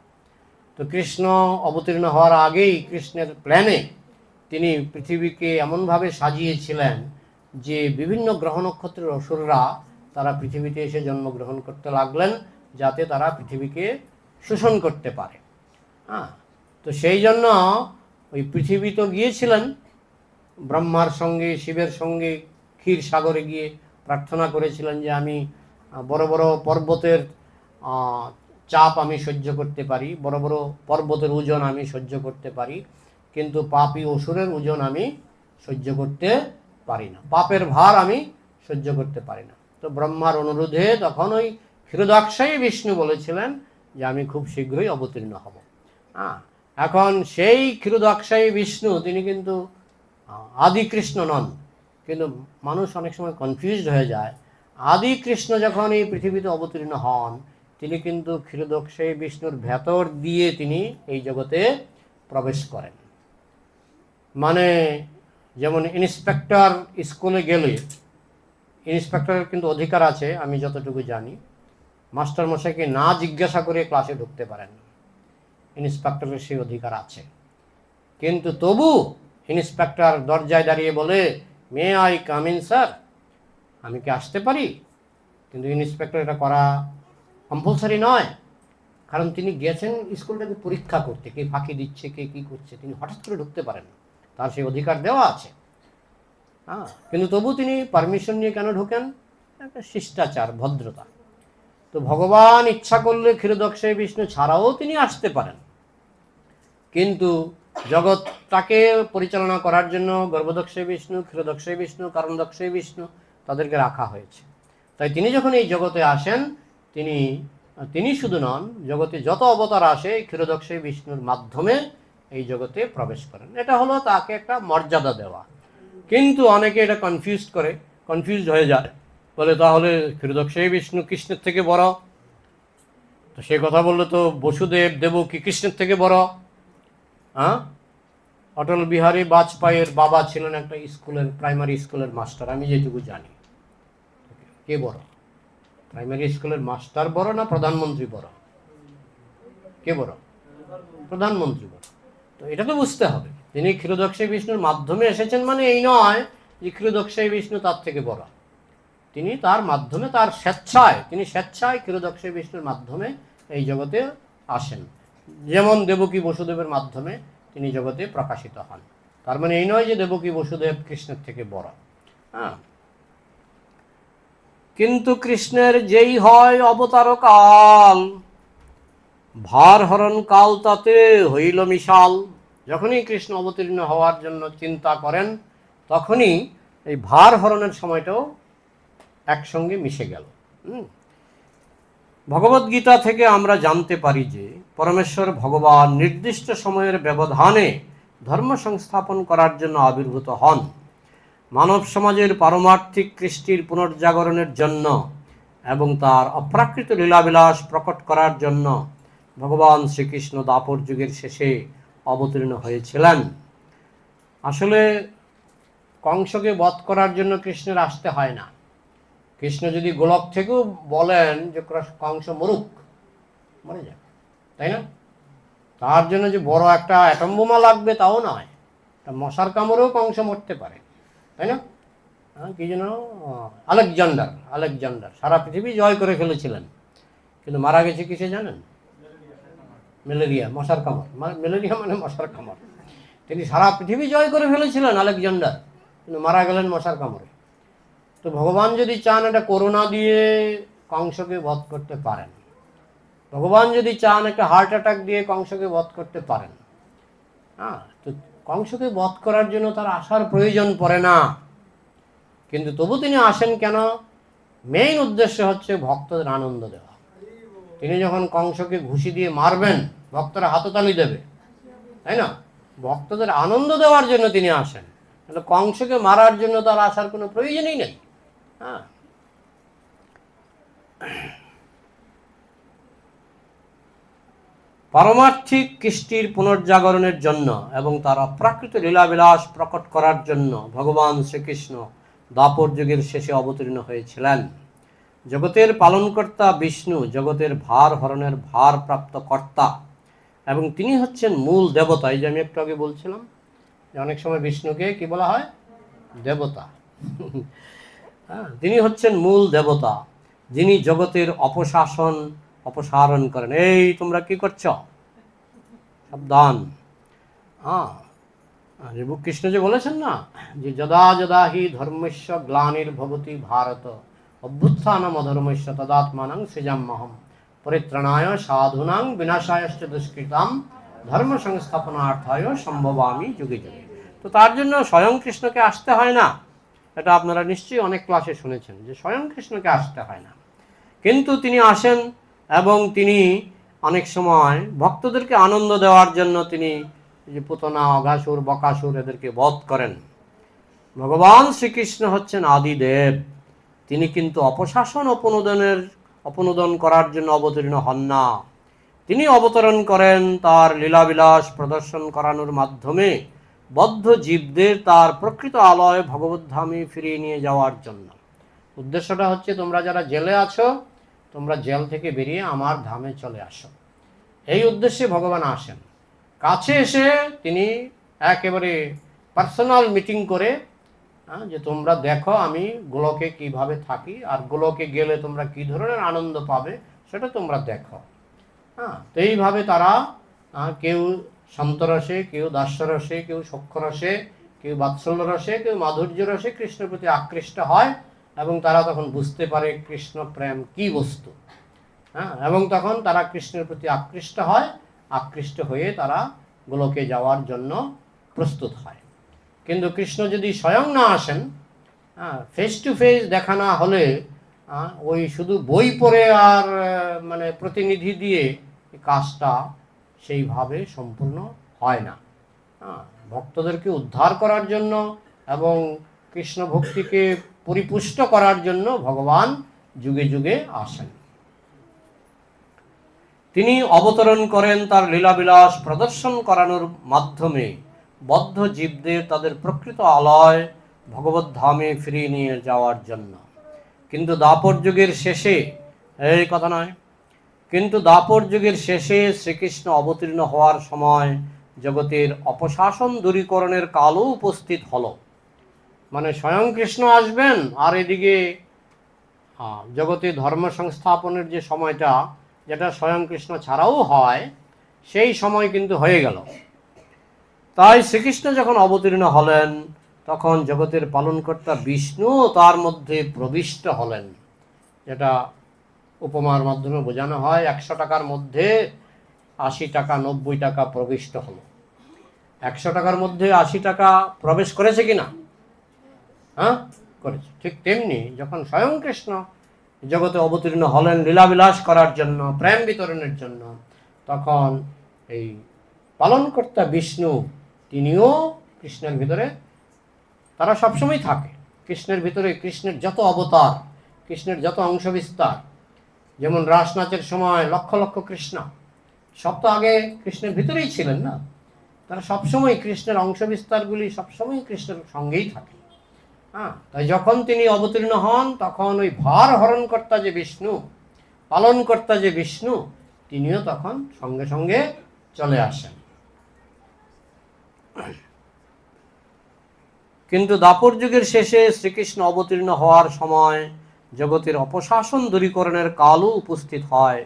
তো কৃষ্ণ অবতীর্ণ হওয়ার আগেই কৃষ্ণের প্ল্যানে তিনি পৃথিবীকে এমনভাবে সাজিয়েছিলেন যে বিভিন্ন গ্রহ নক্ষত্রের অসুররা তারা পৃথিবীতে এসে জন্মগ্রহণ করতে লাগলেন, যাতে তারা পৃথিবীকে শোষণ করতে পারে। হ্যাঁ, তো সেই জন্য ওই পৃথিবী তো গিয়েছিলেন ব্রহ্মার সঙ্গে, শিবের সঙ্গে ক্ষীর সাগরে গিয়ে প্রার্থনা করেছিলেন যে আমি বড় বড় পর্বতের চাপ আমি সহ্য করতে পারি, বড় বড় পর্বতের ওজন আমি সহ্য করতে পারি, কিন্তু পাপী অসুরের ওজন আমি সহ্য করতে পারি না, পাপের ভার আমি সহ্য করতে পারি না। তো ব্রহ্মার অনুরোধে তখন ওই ক্ষীরোদাক্ষায়ী বিষ্ণু বলেছিলেন যে আমি খুব শীঘ্রই অবতীর্ণ হব। হ্যাঁ, এখন সেই ক্ষীরোদাক্ষায়ী বিষ্ণু তিনি কিন্তু আদি কৃষ্ণ নন, কিন্তু মানুষ অনেক সময় কনফিউজড হয়ে যায়। আদি কৃষ্ণ যখন এই পৃথিবীতে অবতীর্ণ হন, তিনি কিন্তু ক্ষীরোদাক্ষায়ী বিষ্ণুর ভেতর দিয়ে তিনি এই জগতে প্রবেশ করেন। মানে যেমন ইন্সপেক্টর স্কুলে গেলে ইন্সপেক্টরের কিন্তু অধিকার আছে, আমি যতটুকু জানি, মাস্টার মশাইকে না জিজ্ঞাসা করে ক্লাসে ঢুকতে পারেন, ইন্সপেক্টরের সেই অধিকার আছে। কিন্তু তবু ইন্সপেক্টর দরজায় দাঁড়িয়ে বলে, may I come in sir, আমি কি আসতে পারি? কিন্তু ইন্সপেক্টর এটা করা কম্পালসারি নয়, কারণ তিনি গেছেন স্কুলটাকে পরীক্ষা করতে, কে ফাঁকি দিচ্ছে, কে কী করছে, তিনি হঠাৎ করে ঢুকতে পারেন, তার সেই অধিকার দেওয়া আছে। হ্যাঁ, কিন্তু তবু তিনি পারমিশন নিয়ে কেন ঢোকেন? একটা শিষ্টাচার, ভদ্রতা। তো ভগবান ইচ্ছা করলে ক্ষীরোদাক্ষায়ী বিষ্ণু ছাড়াও তিনি আসতে পারেন, কিন্তু জগৎটাকে পরিচালনা করার জন্য গর্ভদক্ষায়ী বিষ্ণু, ক্ষীরোদাক্ষায়ী বিষ্ণু, কারণদক্ষায়ী বিষ্ণু তাদেরকে রাখা হয়েছে। তাই তিনি যখন এই জগতে আসেন, তিনি শুধু নন, জগতে যত অবতার আসে ক্ষীরোদাক্ষায়ী বিষ্ণুর মাধ্যমে এই জগতে প্রবেশ করেন। এটা হলো তাকে একটা মর্যাদা দেওয়া। কিন্তু অনেকে এটা কনফিউজড হয়ে যায়, বলে তাহলে ক্ষীরোদাক্ষায়ী বিষ্ণু কৃষ্ণের থেকে বড়, তো সে কথা বললে তো বসুদেব দেবকী কৃষ্ণের থেকে বড়। হ্যাঁ, অটল বিহারী বাজপেয়ীর বাবা ছিলেন একটা স্কুলের, প্রাইমারি স্কুলের মাস্টার, আমি যেটুকু জানি। কে বড়, প্রাইমারি স্কুলের মাস্টার বড় না প্রধানমন্ত্রী বড়? কে বড়? প্রধানমন্ত্রী বড়। তো এটা তো বুঝতে হবে, তিনি ক্ষীরোদাক্ষায়ী বিষ্ণুর মাধ্যমে এসেছেন, মানে এই নয় যে ক্ষীরোদাক্ষায়ী বিষ্ণু তার থেকে বড়। তিনি তার মাধ্যমে, তার স্বেচ্ছায় ক্ষীরোদাক্ষায়ী বিষ্ণুর মাধ্যমে এই জগতে আসেন, যেমন দেবকী বসুদেবের মাধ্যমে তিনি জগতে প্রকাশিত হন। তার মানে এই নয় যে দেবকী বসুদেব কৃষ্ণের থেকে বড়। হ্যাঁ, কিন্তু কৃষ্ণের যেই হয় অবতার কাল, ভার হরণ কাল তাতে হইল মিশাল। যখনই কৃষ্ণ অবতীর্ণ হওয়ার জন্য চিন্তা করেন, তখনই এই ভার হরণের সময়টাও একসঙ্গে মিশে গেল। ভগবদ্গীতা থেকে আমরা জানতে পারি যে পরমেশ্বর ভগবান নির্দিষ্ট সময়ের ব্যবধানে ধর্ম সংস্থাপন করার জন্য আবির্ভূত হন। মানব সমাজের পারমার্থিক কৃষ্টির পুনর্জাগরণের জন্য এবং তার অপ্রাকৃত লীলাবিলাস প্রকট করার জন্য ভগবান শ্রীকৃষ্ণ দ্বাপর যুগের শেষে অবতীর্ণ হয়েছিলেন। আসলে কংসকে বধ করার জন্য কৃষ্ণের আসতে হয় না। কৃষ্ণ যদি গোলক থেকেও বলেন যে কংস মরুক, মরে যাবে, তাই না? তার জন্য যে বড় একটা অ্যাটম বোমা লাগবে তাও নয়, মশার কামড়েও কংস মরতে পারে, তাই না? কি যেন আলেকজান্ডার সারা পৃথিবী জয় করে ফেলেছিলেন, কিন্তু মারা গেছে কিসে জানেন? ম্যালেরিয়া, মশার কামড়। ম্যালেরিয়া মানে মশার কামড়। তিনি সারা পৃথিবী জয় করে ফেলেছিলেন আলেকজান্ডার, কিন্তু মারা গেলেন মশার কামড়ে। তো ভগবান যদি চান এটা করোনা দিয়ে কংসকে বধ করতে পারেন, ভগবান যদি চান একটা হার্ট অ্যাটাক দিয়ে কংসকে বধ করতে পারেন। হ্যাঁ, তো কংসকে বধ করার জন্য তার আসার প্রয়োজন পড়ে না, কিন্তু তবু তিনি আসেন কেন? মেইন উদ্দেশ্য হচ্ছে ভক্তদের আনন্দ দেওয়া। তিনি যখন কংসকে ঘুষি দিয়ে মারবেন, ভক্তরা হাততালি দেবে, তাই না? ভক্তদের আনন্দ দেওয়ার জন্য তিনি আসেন, তাহলে কংসকে মারার জন্য তার আসার কোনো প্রয়োজনই নেই। হ্যাঁ, পারমার্থিক কৃষ্টির পুনর্জাগরণের জন্য এবং তার অপ্রাকৃত লীলাবিলাস প্রকট করার জন্য ভগবান শ্রীকৃষ্ণ দ্বাপর যুগের শেষে অবতীর্ণ হয়েছিলেন। জগতের পালনকর্তা বিষ্ণু জগতের ভার হরণের ভারপ্রাপ্ত কর্তা, এবং তিনি হচ্ছেন মূল দেবতা। এই যে আমি একটু আগে বলছিলাম যে অনেক সময় বিষ্ণুকে কি বলা হয়? দেবতা। হ্যাঁ, তিনি হচ্ছেন মূল দেবতা, যিনি জগতের অপসারণ করেন। এই তোমরা কি করছ, সাবধান। হ্যাঁ, কৃষ্ণ যে বলেছেন না যে যদা যদা হি ধর্মস্য গ্লানির্ভবতি ভারত অভ্যুত্থানম অধর্মস্য তদাত্মানং সৃজাম্যহম পরিত্রাণায় সাধুনাং বিনাশায়শ্চ দুষ্কৃতাম ধর্ম সংস্থাপনার্থায় সম্ভবামি যুগে যুগে। তো তার জন্য স্বয়ং কৃষ্ণকে আসতে হয় না, এটা আপনারা নিশ্চয়ই অনেক ক্লাসে শুনেছেন যে স্বয়ং কৃষ্ণকে আসতে হয় না, কিন্তু তিনি আসেন এবং তিনি অনেক সময় ভক্তদেরকে আনন্দ দেওয়ার জন্য তিনি যে পুতনা, অঘাসুর, বকাসুর এদেরকে বধ করেন। ভগবান শ্রীকৃষ্ণ হচ্ছেন আদিদেব, তিনি কিন্তু অপশাসন অপনোদন করার জন্য অবতীর্ণ হন না। তিনি অবতরণ করেন তার লীলাবিলাস প্রদর্শন করানোর মাধ্যমে বদ্ধ জীবদের তার প্রকৃত আলয় ভগবদ্ধামে ফিরিয়ে নিয়ে যাওয়ার জন্য। উদ্দেশ্যটা হচ্ছে তোমরা যারা জেলে আছো, তোমরা জেল থেকে বেরিয়ে আমার ধামে চলে আসো, এই উদ্দেশ্যে ভগবান আসেন। কাছে এসে তিনি একেবারে পার্সোনাল মিটিং করে যে তোমরা দেখো আমি গোলকে কিভাবে থাকি, আর গোলকে গেলে তোমরা কি ধরনের আনন্দ পাবে সেটা তোমরা দেখো। তো এইভাবে তারা কেউ সন্তরসে, কেউ দাস্যরসে, কেউ সখ্যরসে, কেউ বাৎসল্য রসে, কেউ মাধুর্য রসে কৃষ্ণের প্রতি আকৃষ্ট হয় এবং তারা তখন বুঝতে পারে কৃষ্ণ প্রেম কি বস্তু। এবং তখন তারা কৃষ্ণের প্রতি আকৃষ্ট হয়, আকৃষ্ট হয়ে তারা গোলকে যাওয়ার জন্য প্রস্তুত হয়। কিন্তু কৃষ্ণ যদি স্বয়ং না আসেন, ফেস টু ফেস দেখা না হলে ওই শুধু বই পড়ে আর মানে প্রতিনিধি দিয়ে কাজটা সেইভাবে সম্পূর্ণ হয় না। ভক্তদেরকে উদ্ধার করার জন্য এবং কৃষ্ণ ভক্তিকে পরিপুষ্ট করার জন্য ভগবান যুগে যুগে আসেন। তিনি অবতরণ করেন তার লীলাবিলাস প্রদর্শন করানোর মাধ্যমে বদ্ধ জীবদের তাদের প্রকৃত আলয় ভগবদ্ধামে ফিরিয়ে নিয়ে যাওয়ার জন্য। কিন্তু দাপর যুগের শেষে, এই কথা নয়, কিন্তু দাপর যুগের শেষে শ্রীকৃষ্ণ অবতীর্ণ হওয়ার সময় জগতের অপশাসন দূরীকরণের কালও উপস্থিত হলো। মানে স্বয়ং কৃষ্ণ আসবেন আর এদিকে জগতে ধর্ম সংস্থাপনের যে সময়টা, যেটা স্বয়ং কৃষ্ণ ছাড়াও হয়, সেই সময় কিন্তু হয়ে গেল। তাই শ্রীকৃষ্ণ যখন অবতীর্ণ হলেন তখন জগতের পালনকর্তা বিষ্ণু তার মধ্যে প্রবিষ্ট হলেন। যেটা উপমার মাধ্যমে বোঝানো হয়, 100 টাকার মধ্যে 80 টাকা 90 টাকা প্রবিষ্ট হলো। 100 টাকার মধ্যে 80 টাকা প্রবেশ করেছে কিনা? করেছে। ঠিক তেমনি যখন স্বয়ং কৃষ্ণ জগতে অবতীর্ণ হলেন লীলাবিলাস করার জন্য, প্রেম বিতরণের জন্য, তখন এই পালনকর্তা বিষ্ণু তিনিও কৃষ্ণের ভিতরে, তারা সবসময় থাকে কৃষ্ণের ভিতরে। কৃষ্ণের যত অবতার, কৃষ্ণের যত অংশ বিস্তার, যেমন রাস নাচের সময় লক্ষ লক্ষ কৃষ্ণ, সব তো আগে কৃষ্ণের ভিতরেই ছিলেন না, তারা সবসময় কৃষ্ণের অংশ বিস্তারগুলি সবসময় কৃষ্ণের সঙ্গেই থাকে। তাই যখন তিনি অবতীর্ণ হন তখন ওই ভার হরণকর্তা যে বিষ্ণু, পালনকর্তা যে বিষ্ণু, তিনিও তখন সঙ্গে সঙ্গে চলে আসেন। কিন্তু দাপর যুগের শেষে শ্রীকৃষ্ণ অবতীর্ণ হওয়ার সময় জগতের অপশাসন দূরীকরণের কালও উপস্থিত হয়।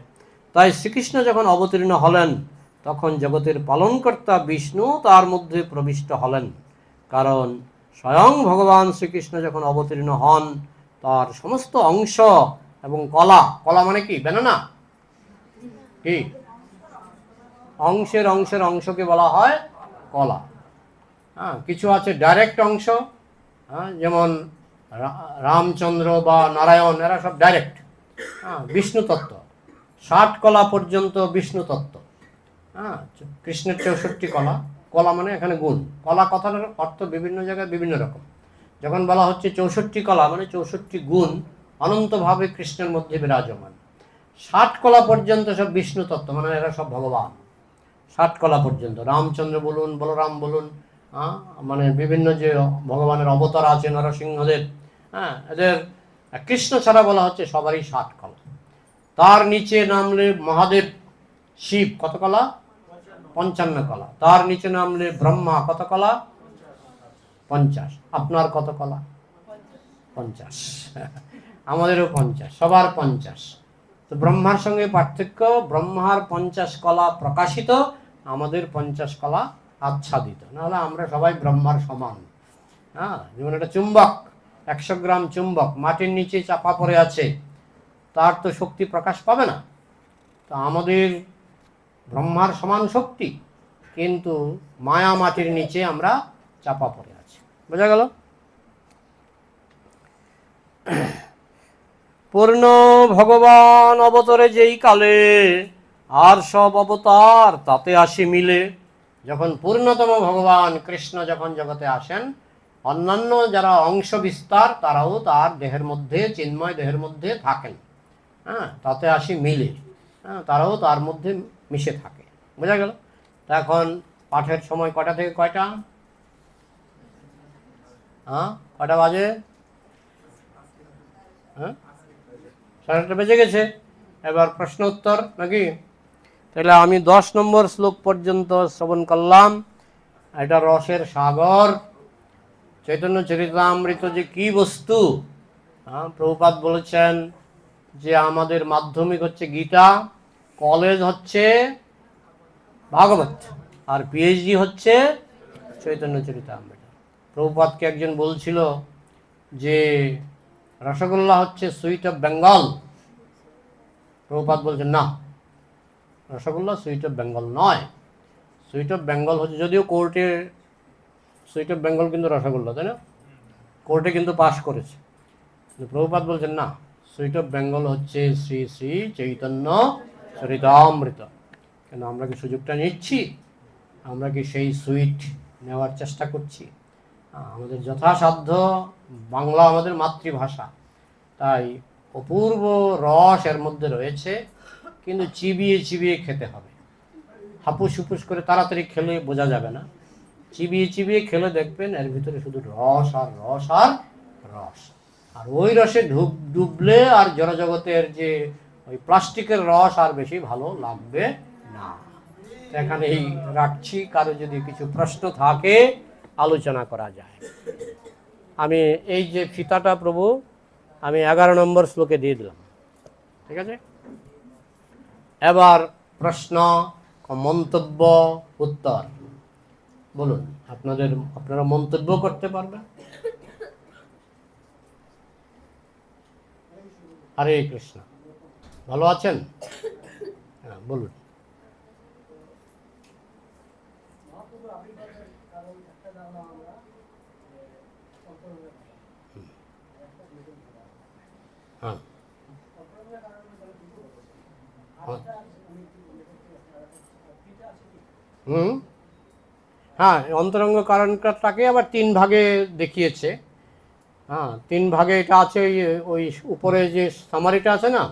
তাই শ্রীকৃষ্ণ যখন অবতীর্ণ হলেন তখন জগতের পালনকর্তা বিষ্ণু তার মধ্যে প্রবিষ্ট হলেন। কারণ স্বয়ং ভগবান শ্রীকৃষ্ণ যখন অবতীর্ণ হন তার সমস্ত অংশ এবং কলা, কলা মানে কি? বেনানা কি? অংশের অংশের অংশকে বলা হয় কলা। কিছু আছে ডাইরেক্ট অংশ, যেমন রামচন্দ্র বা নারায়ণ, এরা সব ডাইরেক্ট বিষ্ণু তত্ত্ব। 60 কলা পর্যন্ত বিষ্ণু তত্ত্ব। কৃষ্ণের 64 কলা, কলা মানে এখানে গুণ। কলা কথাটার অর্থ বিভিন্ন জায়গায় বিভিন্ন রকম। যখন বলা হচ্ছে 64 কলা মানে 64 গুণ অনন্তভাবে কৃষ্ণের মধ্যে বিরাজমান। 60 কলা পর্যন্ত সব বিষ্ণু তত্ত্ব, মানে এরা সব ভগবান। 60 কলা পর্যন্ত রামচন্দ্র বলুন, বলরাম বলুন, মানে বিভিন্ন যে ভগবানের অবতার আছে, নরসিংহদেব, এদের কৃষ্ণ ছাড়া বলা হচ্ছে সবারই 60 কলা। তার নিচে নামলে মহাদেব শিব, কত কলা? 55 কলা। তার নিচে নামলে ব্রহ্মা, কত কলা? 50। আপনার কত কলা? 50। আমাদেরও 50, সবার 50। তো ব্রহ্মার সঙ্গে পার্থক্য, ব্রহ্মার 50 কলা প্রকাশিত, আমাদের 50 কলা আচ্ছাদিত। নাহলে আমরা সবাই ব্রহ্মার সমান। যেমন একটা চুম্বক, 100 গ্রাম চুম্বক মাটির নিচে চাপা পড়ে আছে, তার তো শক্তি প্রকাশ পাবে না। তো আমাদের ব্রহ্মার সমান শক্তি, কিন্তু মায়া মাটির নিচে আমরা চাপা পড়ে আছি। বোঝা গেল? পূর্ণ ভগবান অবতরে যেই কালে, আর সব অবতার তাতে আসি মিলে। যখন পূর্ণতম ভগবান কৃষ্ণ যখন জগতে আসেন, অন্যান্য যারা অংশ বিস্তার তারাও তার দেহের মধ্যে, চিন্ময় দেহের মধ্যে থাকেন। হ্যাঁ, তাতে আসি মিলে, হ্যাঁ, তারাও তার মধ্যে মিশে থাকে। বোঝা গেল? তা এখন পাঠের সময় কটা থেকে কয়টা? হ্যাঁ, কটা বাজে? হ্যাঁ, 8:30 বেজে গেছে। এবার প্রশ্ন উত্তর নাকি? তাহলে আমি 10 নম্বর শ্লোক পর্যন্ত শ্রবণ করলাম। এটা রসের সাগর। চৈতন্য চরিতামৃত যে কি বস্তু, প্রভুপাদ বলেছেন যে আমাদের মাধ্যমিক হচ্ছে গীতা, কলেজ হচ্ছে ভাগবত, আর পিএইচডি হচ্ছে চৈতন্য চরিতামৃত। প্রভুপাদকে একজন বলছিল যে রসগোল্লা হচ্ছে সুইট অফ বেঙ্গল। প্রভুপাদ বলছেন না, রসগোল্লা সুইট অফ বেঙ্গল নয়। সুইট অফ বেঙ্গল হচ্ছে, যদিও কোর্টে সুইট অফ বেঙ্গল কিন্তু রসগোল্লা, তাই না? কোর্টে কিন্তু পাশ করেছে। প্রভুপাদ বলছেন না, সুইট অফ বেঙ্গল হচ্ছে শ্রী শ্রী চৈতন্য চরিতামৃত। কেন আমরা কি সুযোগটা নিচ্ছি? আমরা কি সেই সুইট নেওয়ার চেষ্টা করছি? আমাদের যথাসাধ্য, বাংলা আমাদের মাতৃভাষা, তাই অপূর্ব রস এর মধ্যে রয়েছে, কিন্তু চিবিয়ে চিবিয়ে খেতে হবে। হাপুস হুপুস করে তাড়াতাড়ি খেলে বোঝা যাবে না। চিবিয়ে চিবিয়ে খেলে দেখবেন এর ভিতরে শুধু রস আর রস আর রস। আর ওই রসে ডুবলে আর জড়জগতের যে ওই প্লাস্টিকের রস আর বেশি ভালো লাগবে না। এখানেই রাখছি, কারো যদি কিছু প্রশ্ন থাকে আলোচনা করা যায়। আমি এই যে ফিতাটা প্রভু আমি 11 নম্বর শ্লোকে দিয়ে দিলাম, ঠিক আছে? এবার প্রশ্ন, মন্তব্য, উত্তর বলুন। আপনারা মন্তব্য করতে পারবেন। হরে কৃষ্ণ। ভালো আছেন? হ্যাঁ, বলুন। হ্যাঁ, হ্যাঁ, অন্তরঙ্গ কারণটাকে আবার 3 ভাগে দেখিয়েছে। হ্যাঁ, 3 ভাগে এটা আছে। ওই উপরে যে সামারিটা আছে না,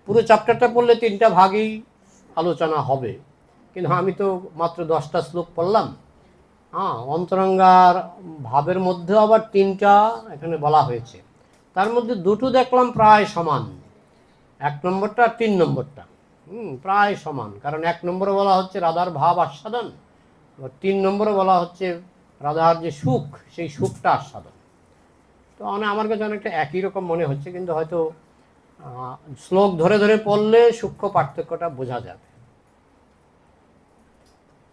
পুরো চ্যাপ্টারটা পড়লে 3টা ভাগই আলোচনা হবে, কিন্তু আমি তো মাত্র 10টা শ্লোক পড়লাম। হ্যাঁ, অন্তরঙ্গার ভাবের মধ্যে আবার 3টা এখানে বলা হয়েছে। তার মধ্যে 2টো দেখলাম প্রায় সমান, 1 নম্বরটা আর 3 নম্বরটা প্রায় সমান। কারণ 1 নম্বরে বলা হচ্ছে রাধার ভাব আস্বাদন, 3 নম্বরে বলা হচ্ছে রাধার যে সুখ, সেই সুখটা আস্বাদন। তো আমার কাছে অনেকটা একই রকম মনে হচ্ছে, কিন্তু হয়তো শ্লোক ধরে ধরে পড়লে সূক্ষ্ম পার্থক্যটা বোঝা যাবে।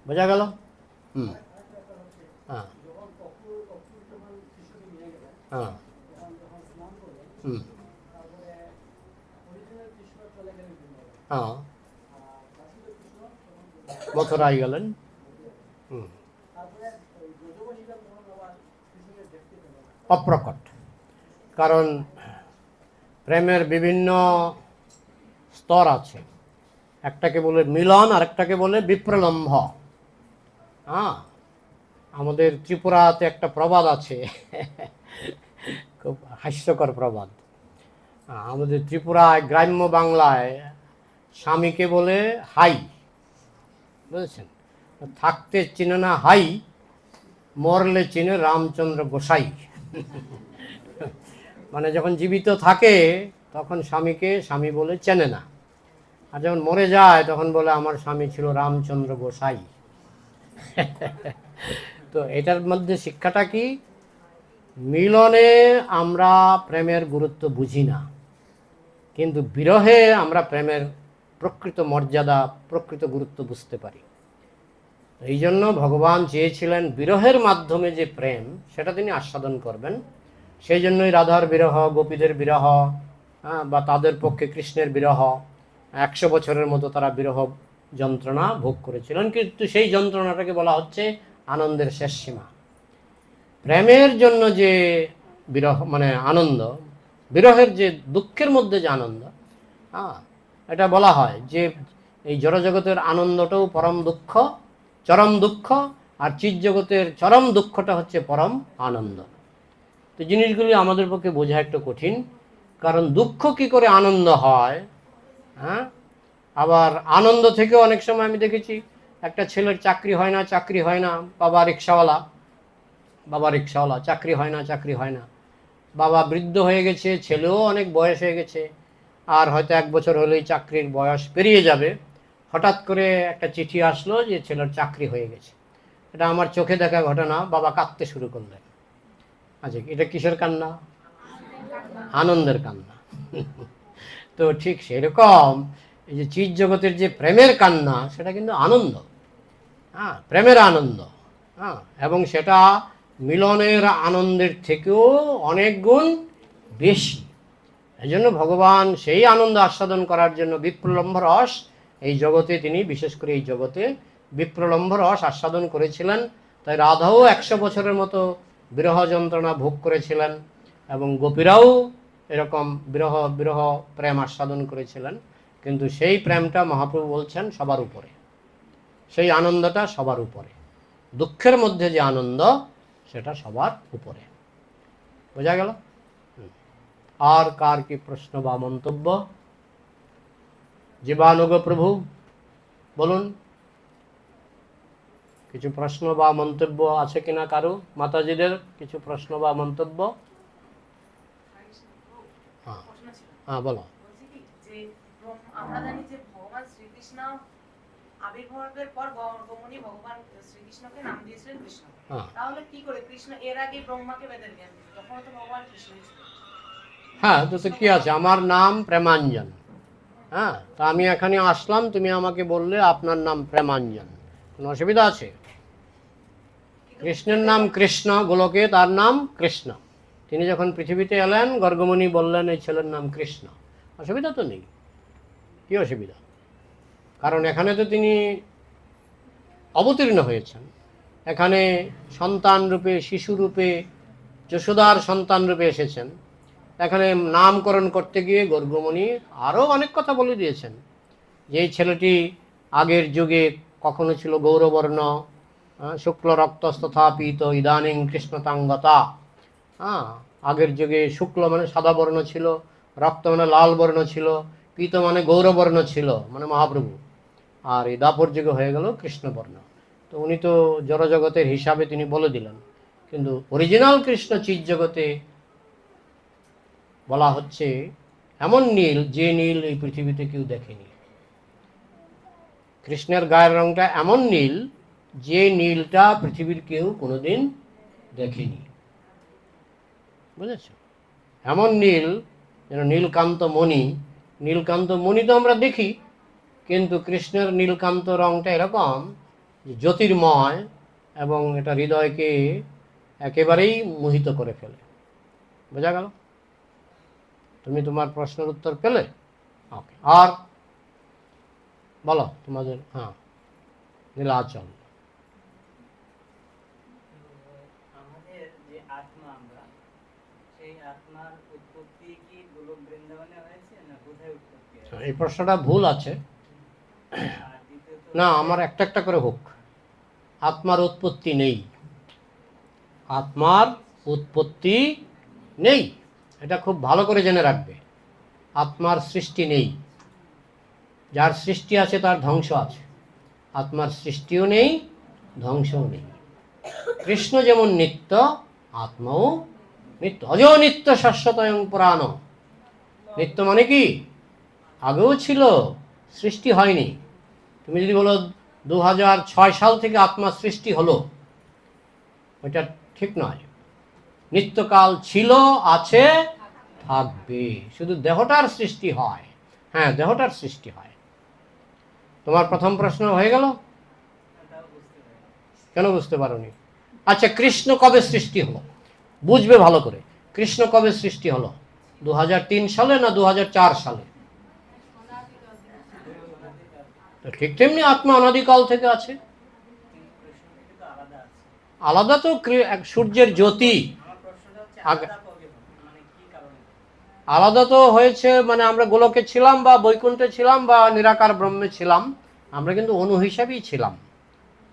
বোঝা গেল? হ্যাঁ, হ্যাঁ, হ্যাঁ, মথুরায় গেলেন। অপ্রকট, কারণ প্রেমের বিভিন্ন স্তর আছে। একটাকে বলে মিলন, আর একটাকে বলে বিপ্রলম্ভ। হ্যাঁ, আমাদের ত্রিপুরাতে একটা প্রবাদ আছে, খুব হাস্যকর প্রবাদ। আমাদের ত্রিপুরায়, গ্রাম্য বাংলায় স্বামীকে বলে হাই, বুঝেছেন? থাকতে চিনে না হাই, মরলে চিনে রামচন্দ্র গোসাই। মানে যখন জীবিত থাকে তখন স্বামীকে স্বামী বলে চেনে না, আর যখন মরে যায় তখন বলে আমার স্বামী ছিল রামচন্দ্র গোসাই। তো এটার মধ্যে শিক্ষাটা কি? মিলনে আমরা প্রেমের গুরুত্ব বুঝি না, কিন্তু বিরহে আমরা প্রেমের প্রকৃত মর্যাদা, প্রকৃত গুরুত্ব বুঝতে পারি। এই জন্য ভগবান চেয়েছিলেন বিরহের মাধ্যমে যে প্রেম, সেটা তিনি আস্বাদন করবেন। সেই জন্যই রাধার বিরহ, গোপীদের বিরহ, বা তাদের পক্ষে কৃষ্ণের বিরহ, 100 বছরের মতো তারা বিরহ যন্ত্রণা ভোগ করেছিলেন, কিন্তু সেই যন্ত্রণাটাকে বলা হচ্ছে আনন্দের শেষ সীমা। প্রেমের জন্য যে বিরহ মানে আনন্দ, বিরহের যে দুঃখের মধ্যে যে আনন্দ, এটা বলা হয় যে এই জড়জগতের আনন্দটাও পরম দুঃখ, চরম দুঃখ, আর চিৎ জগতের চরম দুঃখটা হচ্ছে পরম আনন্দ। তো জিনিসগুলি আমাদের পক্ষে বোঝা একটু কঠিন, কারণ দুঃখ কি করে আনন্দ হয়। আবার আনন্দ থেকেও অনেক সময় আমি দেখেছি একটা ছেলের চাকরি হয় না, বাবা রিক্সাওয়ালা, চাকরি হয় না, বাবা বৃদ্ধ হয়ে গেছে, ছেলেও অনেক বয়স হয়ে গেছে, আর হয়তো 1 বছর হলেই চাকরির বয়স পেরিয়ে যাবে। হঠাৎ করে একটা চিঠি আসলো যে ছেলের চাকরি হয়ে গেছে। এটা আমার চোখে দেখা ঘটনা। বাবা কাঁদতে শুরু করলেন। আচ্ছা, এটা কিসের কান্না? আনন্দের কান্না। তো ঠিক সেরকম এই যে চিৎ জগতের যে প্রেমের কান্না, সেটা কিন্তু আনন্দ, প্রেমের আনন্দ, এবং সেটা মিলনের আনন্দের থেকেও অনেক গুণ বেশি। এই জন্য ভগবান সেই আনন্দ আস্বাদন করার জন্য বিপ্রলম্ভ রস এই জগতে, তিনি বিশেষ করে এই জগতে বিপ্রলম্ভ রস আস্বাদন করেছিলেন। তাই রাধাও 100 বছরের মতো বিরহ যন্ত্রণা ভোগ করেছিলেন, এবং গোপীরাও এরকম বিরহ প্রেম আস্বাদন করেছিলেন। কিন্তু সেই প্রেমটা মহাপ্রভু বলছেন সবার উপরে, সেই আনন্দটা সবার উপরে। দুঃখের মধ্যে যে আনন্দ, সেটা সবার উপরে। বোঝা গেল? আর কার কি প্রশ্ন বা মন্তব্য? জীবানুগ প্রভু বলুন, কিছু প্রশ্ন বা মন্তব্য আছে কিনা কারো? মাতাজিদের কিছু প্রশ্ন বা মন্তব্য? হ্যাঁ বলো। আমরা জানি যে ভগবান শ্রীকৃষ্ণ আবির্ভাবের পর গৌরমণি ভগবান শ্রীকৃষ্ণকে নাম দিয়েছিলেন কৃষ্ণ। তাহলে কি করে কৃষ্ণ এর আগে ব্রহ্মাকে বেদের জ্ঞান দিল? তখন তো ভগবান কৃষ্ণ ছিল। হ্যাঁ, তো কি আছে, আমার নাম প্রেমাঞ্জন। তা আমি এখানে আসলাম, তুমি আমাকে বললে আপনার নাম প্রেমাঞ্জন, কোনো অসুবিধা আছে? কৃষ্ণের নাম কৃষ্ণ, গোলকে তার নাম কৃষ্ণ। তিনি যখন পৃথিবীতে এলেন, গর্গমুনি বললেন এই ছেলের নাম কৃষ্ণ। অসুবিধা তো নেই। কি অসুবিধা? কারণ এখানে তো তিনি অবতীর্ণ হয়েছেন, এখানে সন্তান রূপে, শিশু রূপে, যশোদার সন্তান রূপে এসেছেন। এখানে নামকরণ করতে গিয়ে গর্গমুনি আরও অনেক কথা বলে দিয়েছেন, যে এই ছেলেটি আগের যুগে কখনো ছিল গৌরবর্ণ, শুক্ল রক্তস্তথা পীত ইদানিং কৃষ্ণতাঙ্গতা। আগের যুগে শুক্ল মানে সাদা বর্ণ ছিল, রক্ত মানে লাল বর্ণ ছিল, পীত মানে গৌরবর্ণ ছিল মানে মহাপ্রভু, আর এই দাপর যুগে হয়ে গেল কৃষ্ণবর্ণ। তো উনি তো জড়জগতের হিসাবে তিনি বলে দিলেন, কিন্তু অরিজিনাল কৃষ্ণ চিৎ জগতে বলা হচ্ছে এমন নীল, যে নীল এই পৃথিবীতে কেউ দেখেনি। কৃষ্ণের গায়ের রংটা এমন নীল, যে নীলটা পৃথিবীর কেউ কোনোদিন দেখেনি। বুঝেছ? এমন নীল যেন নীলকান্ত মণি। নীলকান্ত মণি তো আমরা দেখি, কিন্তু কৃষ্ণের নীলকান্ত রংটা এরকম জ্যোতির্ময়, এবং এটা হৃদয়কে একেবারেই মোহিত করে ফেলে। বোঝা গেল? তুমি তোমার প্রশ্নের উত্তর পেলে? ওকে, আর বলো তোমাদের। হ্যাঁ, নীলাচল। আমাদের যে আত্মা, আমরা সেই আত্মার উৎপত্তি কি গোলক বৃন্দাবনে হয়েছে না কোথায় উৎপত্তি হয়েছে? এই প্রশ্নটা ভুল আছে। না, আমার একটা একটা করে হোক। আত্মার উৎপত্তি নেই, আত্মার উৎপত্তি নেই, এটা খুব ভালো করে জেনে রাখবে। আত্মার সৃষ্টি নেই, যার সৃষ্টি আছে তার ধ্বংস আছে। আত্মার সৃষ্টিও নেই, ধ্বংসও নেই। কৃষ্ণ যেমন নিত্য, আত্মাও নিত্য। অজ নিত্য শাশ্বতয়ং পুরাণ। নিত্য মানে কি? আগেও ছিল, সৃষ্টি হয়নি। তুমি যদি বলো 2006 সাল থেকে আত্মা সৃষ্টি হলো, ওইটা ঠিক নয়। নিত্যকাল ছিল, আছে, থাকবে। শুধু দেহটার সৃষ্টি হয়। হ্যাঁ, দেহটার সৃষ্টি হয়। তোমার প্রথম প্রশ্ন হয়ে গেল? কেন বুঝতে পারোনি? আচ্ছা, কৃষ্ণ কবে সৃষ্টি হলো? বুঝবে ভালো করে। কৃষ্ণ কবে সৃষ্টি হলো? 2003 সালে না 2004 সালে? তো ঠিক তেমনি আত্মা অনাদিকাল থেকে আছে। কিন্তু কৃষ্ণ থেকে তো আলাদা আছে। আলাদা তো এক সূর্যের জ্যোতি। আমার প্রশ্নটা হচ্ছে আগে- আলাদা কবে হবে? মানে কি কারণে? আলাদা তো হয়েছে, মানে আমরা গোলকে ছিলাম বা বৈকুণ্ঠে ছিলাম বা নিরাকার ব্রহ্মে ছিলাম, আমরা কিন্তু অণু হিসাবেই ছিলাম।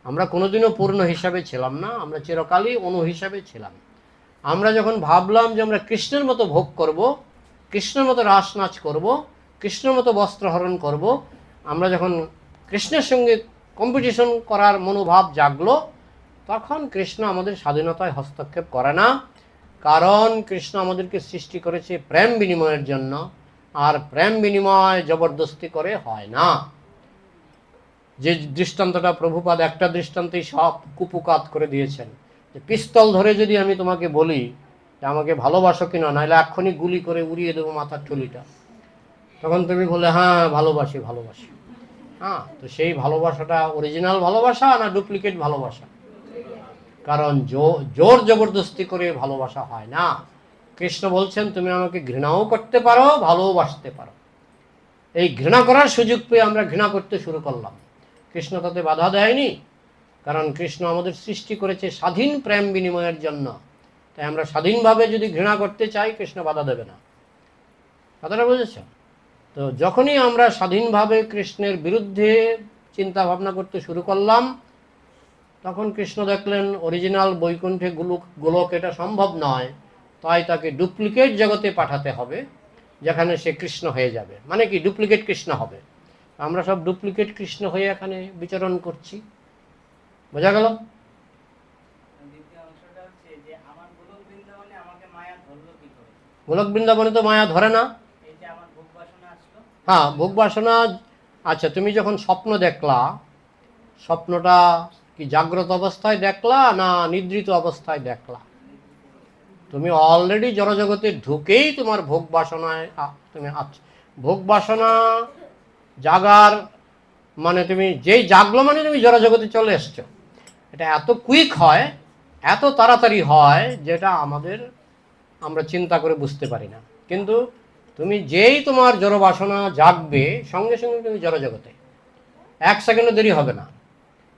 আমরা কোনোদিনও পূর্ণ হিসাবে ছিলাম না, আমরা চিরকালই অণু হিসাবে ছিলাম। আমরা যখন ভাবলাম যে আমরা কৃষ্ণের মতো ভোগ করব, কৃষ্ণের মতো রাস নাচ করব, কৃষ্ণের মতো বস্ত্রহরণ করব, আমরা যখন কৃষ্ণের সঙ্গে কম্পিটিশন করার মনোভাব জাগলো, তখন কৃষ্ণ আমাদের স্বাধীনতায় হস্তক্ষেপ করে না। কারণ কৃষ্ণ আমাদেরকে সৃষ্টি করেছে প্রেম বিনিময়ের জন্য, আর প্রেম বিনিময় জবরদস্তি করে হয় না। যে দৃষ্টান্তটা প্রভুপাদ একটা দৃষ্টান্তেই সব কুপুকাত করে দিয়েছেন, যে পিস্তল ধরে যদি আমি তোমাকে বলি যে আমাকে ভালোবাসো কিনা, নাহলে এক্ষুনি গুলি করে উড়িয়ে দেবো মাথার ঠুলিটা, তখন তুমি বলে হ্যাঁ ভালোবাসি ভালোবাসি। হ্যাঁ, তো সেই ভালোবাসাটা অরিজিনাল ভালোবাসা না ডুপ্লিকেট ভালোবাসা? কারণ জোর জবরদস্তি করে ভালোবাসা হয় না। কৃষ্ণ বলছেন তুমি আমাকে ঘৃণাও করতে পারো, ভালোবাসতে পারো। এই ঘৃণা করার সুযোগ পেয়ে আমরা ঘৃণা করতে শুরু করলাম, কৃষ্ণ তাতে বাধা দেয়নি। কারণ কৃষ্ণ আমাদের সৃষ্টি করেছে স্বাধীন প্রেম বিনিময়ের জন্য। তাই আমরা স্বাধীনভাবে যদি ঘৃণা করতে চাই, কৃষ্ণ বাধা দেবে না। কথাটা বুঝেছ? তো যখনই আমরা স্বাধীনভাবে কৃষ্ণের বিরুদ্ধে চিন্তা ভাবনা করতে শুরু করলাম, তখন কৃষ্ণ দেখলেন অরিজিনাল বৈকুণ্ঠে গোলক এটা সম্ভব নয়, তাই তাকে ডুপ্লিকেট জগতে পাঠাতে হবে, যেখানে সে কৃষ্ণ হয়ে যাবে। মানে কি ডুপ্লিকেট কৃষ্ণ হবে। আমরা সব ডুপ্লিকেট কৃষ্ণ হয়ে এখানে বিচরণ করছি। বোঝা গেল? দ্বিতীয় অংশটা হচ্ছে যে আমার গোলক বৃন্দাবনে আমাকে মায়া ধরলো কি করে? গোলক বৃন্দাবনে তো মায়া ধরে না। এই যে আমার ভোগ বাসনা আসলো। হ্যাঁ, ভোগ বাসনা। আচ্ছা, তুমি যখন স্বপ্ন দেখলা, স্বপ্নটা কি জাগ্রত অবস্থায় দেখলা না নিদ্রিত অবস্থায় দেখলা? তুমি অলরেডি জড়জগতে ঢুকেই তোমার ভোগ বাসনায় তুমি আছো। ভোগ বাসনা জাগার মানে তুমি যেই জাগলো মানে তুমি জড়জগতে চলে এসছো। এটা এত কুইক হয়, এত তাড়াতাড়ি হয়, যেটা আমরা চিন্তা করে বুঝতে পারি না। কিন্তু তুমি যেই তোমার জড় বাসনা জাগবে, সঙ্গে সঙ্গে তুমি জড়জগতে, এক সেকেন্ডও দেরি হবে না।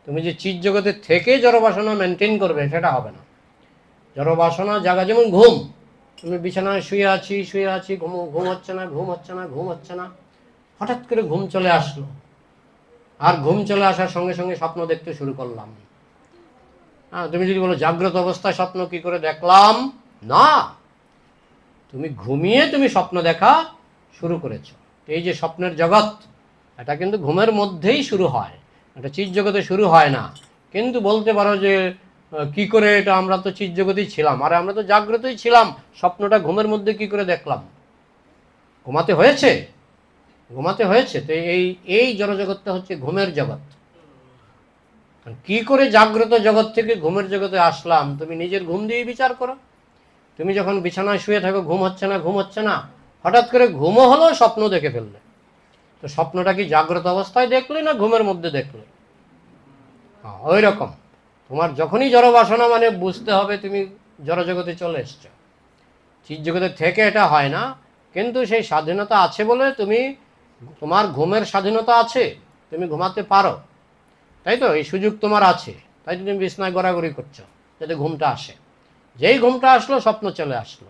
তুমি যে চিৎ জগতের থেকে জড় বাসনা মেনটেন করবে, সেটা হবে না। জড় বাসনা জাগা যেমন ঘুম। তুমি বিছানায় শুয়ে আছি, ঘুম হচ্ছে না, হঠাৎ করে ঘুম চলে আসলো, আর ঘুম চলে আসার সঙ্গে সঙ্গে স্বপ্ন দেখতে শুরু করলাম। হ্যাঁ, তুমি যদি বলো জাগ্রত অবস্থায় স্বপ্ন কি করে দেখলাম, না, তুমি ঘুমিয়ে তুমি স্বপ্ন দেখা শুরু করেছো। এই যে স্বপ্নের জগৎ, এটা কিন্তু ঘুমের মধ্যেই শুরু হয়, এটা চিৎ জগতে শুরু হয় না। কিন্তু বলতে পারো যে কি করে এটা, আমরা তো চিৎ জগতেই ছিলাম, আর আমরা তো জাগ্রতই ছিলাম, স্বপ্নটা ঘুমের মধ্যে কি করে দেখলাম? ঘুমাতে হয়েছে। তো এই জড়জগৎটা হচ্ছে ঘুমের জগৎ। কি করে জাগ্রত জগৎ থেকে ঘুমের জগতে আসলাম, তুমি নিজের ঘুম দিয়ে বিচার করো। তুমি যখন বিছানায় শুয়ে থাকো, ঘুম হচ্ছে না, হঠাৎ করে ঘুমও হলো, স্বপ্ন দেখে ফেললে, তো স্বপ্নটা কি জাগ্রত অবস্থায় দেখলে না ঘুমের মধ্যে দেখলে? ওই রকম তোমার যখনই জড় বাসনা, মানে বুঝতে হবে তুমি জড়জগতে চলে এসছো। চিৎ জগতের থেকে এটা হয় না, কিন্তু সেই স্বাধীনতা আছে বলে তোমার ঘুমের স্বাধীনতা আছে, তুমি ঘুমাতে পারো, তাই তো? এই সুযোগ তোমার আছে, তাই তুমি বিছনায় গড়াগড়ি করছো যাতে ঘুমটা আসে। যেই ঘুমটা আসলো, স্বপ্ন চলে আসলো।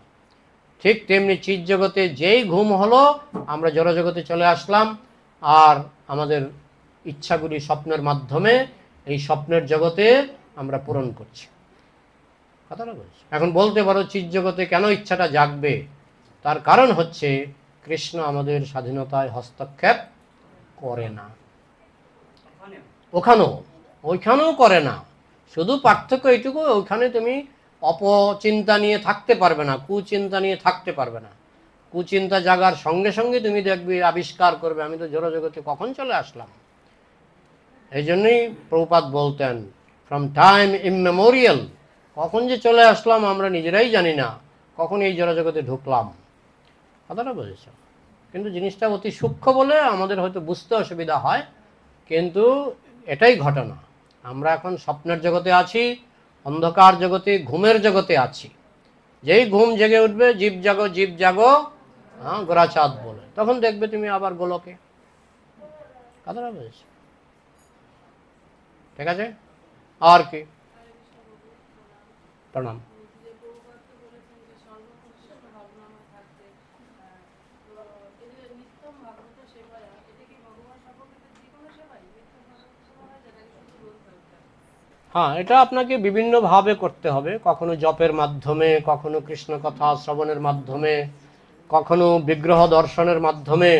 ঠিক তেমনি চিৎ জগতে যেই ঘুম হলো, আমরা জড়জগতে চলে আসলাম, আর আমাদের ইচ্ছাগুলি স্বপ্নের মাধ্যমে এই স্বপ্নের জগতে আমরা পূরণ করছি। কথাটা বলছি। এখন বলতে পারো চিৎ জগতে কেন ইচ্ছাটা জাগবে? তার কারণ হচ্ছে কৃষ্ণ আমাদের স্বাধীনতায় হস্তক্ষেপ করে না। ওইখানেও করে না। শুধু পার্থক্য এইটুকু, ওইখানে তুমি অপচিন্তা নিয়ে থাকতে পারবে না, কুচিন্তা নিয়ে থাকতে পারবে না। কুচিন্তা জাগার সঙ্গে সঙ্গে তুমি দেখবে, আবিষ্কার করবে, আমি তো জড়জগতে কখন চলে আসলাম। এই জন্যই প্রভুপাদ বলতেন, ফ্রম টাইম ইমমেমোরিয়াল, কখন যে চলে আসলাম আমরা নিজেরাই জানি না, কখন এই জড়জগতে ঢুকলাম। কথাটা বুঝেছ? কিন্তু জিনিসটা অতি সূক্ষ্ম বলে আমাদের হয়তো বুঝতে অসুবিধা হয়, কিন্তু এটাই ঘটনা। আমরা এখন স্বপ্নের জগতে আছি, অন্ধকার জগতে, ঘুমের জগতে আছি। যেই ঘুম জেগে উঠবে, জীব জাগো, গোরা চাঁদ বলে, তখন দেখবে তুমি আবার গোলকে। কথাটা বুঝেছ? ঠিক আছে? আর কি? প্রণাম। হ্যাঁ, এটা আপনাকে বিভিন্নভাবে করতে হবে। কখনো জপের মাধ্যমে, কখনো কৃষ্ণ কথা শ্রবণের মাধ্যমে, কখনো বিগ্রহ দর্শনের মাধ্যমে।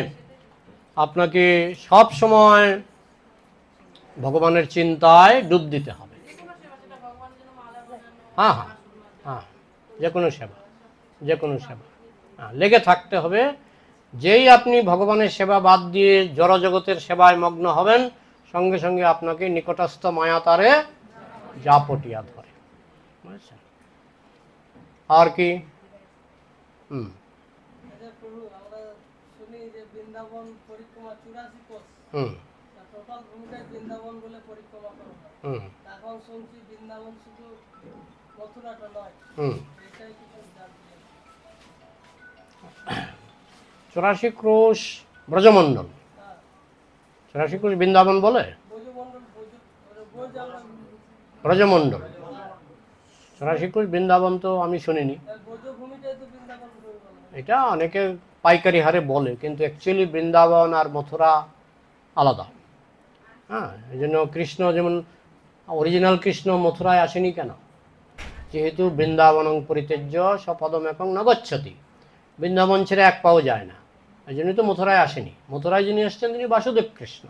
আপনাকে সব সময় ভগবানের চিন্তায় ডুব দিতে হবে। হ্যাঁ হ্যাঁ হ্যাঁ, যে কোনো সেবা, যে কোনো সেবা, হ্যাঁ, লেগে থাকতে হবে। যেই আপনি ভগবানের সেবা বাদ দিয়ে জড়জগতের সেবায় মগ্ন হবেন, সঙ্গে সঙ্গে আপনাকে নিকটস্থ মায়াতারে জাপটিয়া ধরে। বুঝছেন? আর কি? প্রভু আমরা শুনি যে বৃন্দাবন পরিক্রমা 84 কোষ, টোটাল ভূমিটাই বৃন্দাবন বলে পরিক্রমা করা হয়। এখন শুনছি বৃন্দাবন শুধু মথুরাটা নয়, এটাই কিছু জানতে। 84 ক্রোশ ব্রজমণ্ডল, 84 ক্রোশ বৃন্দাবন বলে ব্রজমণ্ডল। 84 ক্রোশ বৃন্দাবন তো আমি শুনিনি। এটা অনেকে পাইকারি হারে বলে, কিন্তু অ্যাকচুয়ালি বৃন্দাবন আর মথুরা আলাদা। হ্যাঁ, এই জন্য কৃষ্ণ যেমন অরিজিনাল কৃষ্ণ মথুরায় আসেনি কেন? যেহেতু বৃন্দাবনং পরিত্যজ্য সপদমেকং ন গচ্ছতি, বৃন্দাবন ছেড়ে এক পাও যায় না, এই জন্যই তো মথুরায় আসেনি। মথুরায় যিনি এসছেন তিনি বাসুদেব কৃষ্ণ।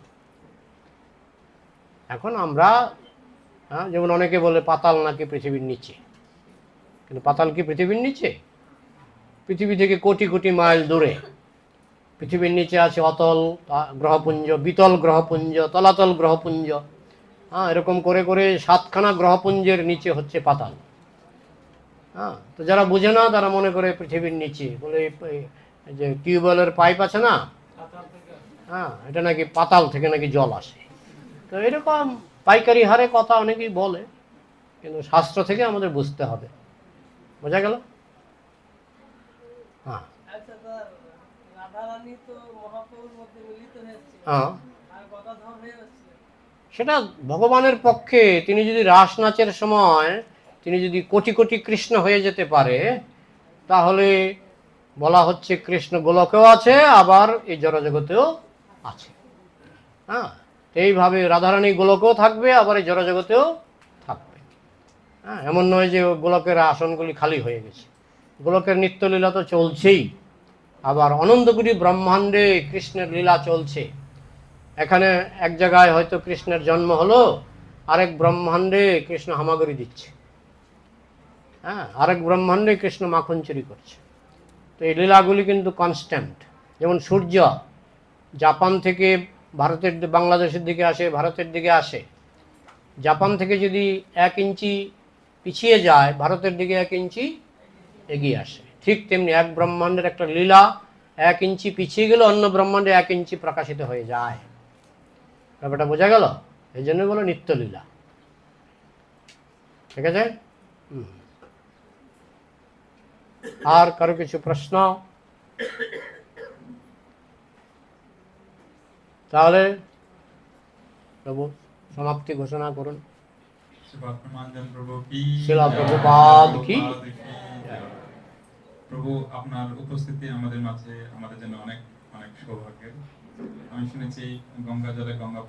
এখন আমরা যেমন অনেকে বলে পাতাল নাকি পৃথিবীর নিচে, কিন্তু পাতাল কি পৃথিবীর নিচে? পৃথিবী থেকে কোটি কোটি মাইল দূরে পৃথিবীর নিচে আছে অতল গ্রহপুঞ্জ, বিতল গ্রহপুঞ্জ, তলাতল গ্রহপুঞ্জ। এরকম করে করে 7খানা গ্রহপুঞ্জের নিচে হচ্ছে পাতাল। তো যারা বুঝে না তারা মনে করে পৃথিবীর নিচে, বলে যে টিউবওয়েলের পাইপ আছে না, এটা নাকি পাতাল থেকে নাকি জল আসে। তো এরকম পাইকারি হারে কথা অনেকেই বলে, কিন্তু শাস্ত্র থেকে আমাদের বুঝতে হবে। বোঝা গেল? হ্যাঁ, সেটা ভগবানের পক্ষে। তিনি যদি রাস নাচের সময় তিনি যদি কোটি কোটি কৃষ্ণ হয়ে যেতে পারে, তাহলে বলা হচ্ছে কৃষ্ণ গোলকেও আছে, আবার এই জড়জগতেও আছে। এইভাবে রাধারানী গোলকেও থাকবে, আবার এই জড়জগতেও থাকবে। এমন নয় যে গোলকের আসনগুলি খালি হয়ে গেছে। গোলকের নিত্যলীলা তো চলছেই, আবার অনন্তকোটি ব্রহ্মাণ্ডে কৃষ্ণের লীলা চলছে। এখানে এক জায়গায় হয়তো কৃষ্ণের জন্ম হলো, আরেক ব্রহ্মাণ্ডে কৃষ্ণ হামাগুড়ি দিচ্ছে, আরেক ব্রহ্মাণ্ডে কৃষ্ণ মাখন চুরি করছে। তো এই লীলাগুলি কিন্তু কনস্ট্যান্ট। যেমন সূর্য জাপান থেকে ভারতের বাংলাদেশের দিকে আসে, ভারতের দিকে আসে। জাপান থেকে যদি 1 ইঞ্চি পিছিয়ে যায়, ভারতের দিকে 1 ইঞ্চি এগিয়ে আসে। ঠিক তেমনি এক ব্রহ্মাণ্ডের একটা লীলা 1 ইঞ্চি পিছিয়ে গেলে অন্য ব্রহ্মাণ্ডে 1 ইঞ্চি প্রকাশিত হয়ে যায়। ব্যাপারটা বোঝা গেল? এই জন্য বলো নিত্যলীলা। ঠিক আছে? আর কারো কিছু প্রশ্ন? তাহলে প্রভু সমাপ্তি ঘোষণা করুন। শিলা প্রভুপাদ কি। প্রভু, আপনার উপস্থিতি আমাদের মাঝে আমাদের জন্য অনেক অনেক সৌভাগ্যের। আমি শুনেছি গঙ্গা জলে গঙ্গা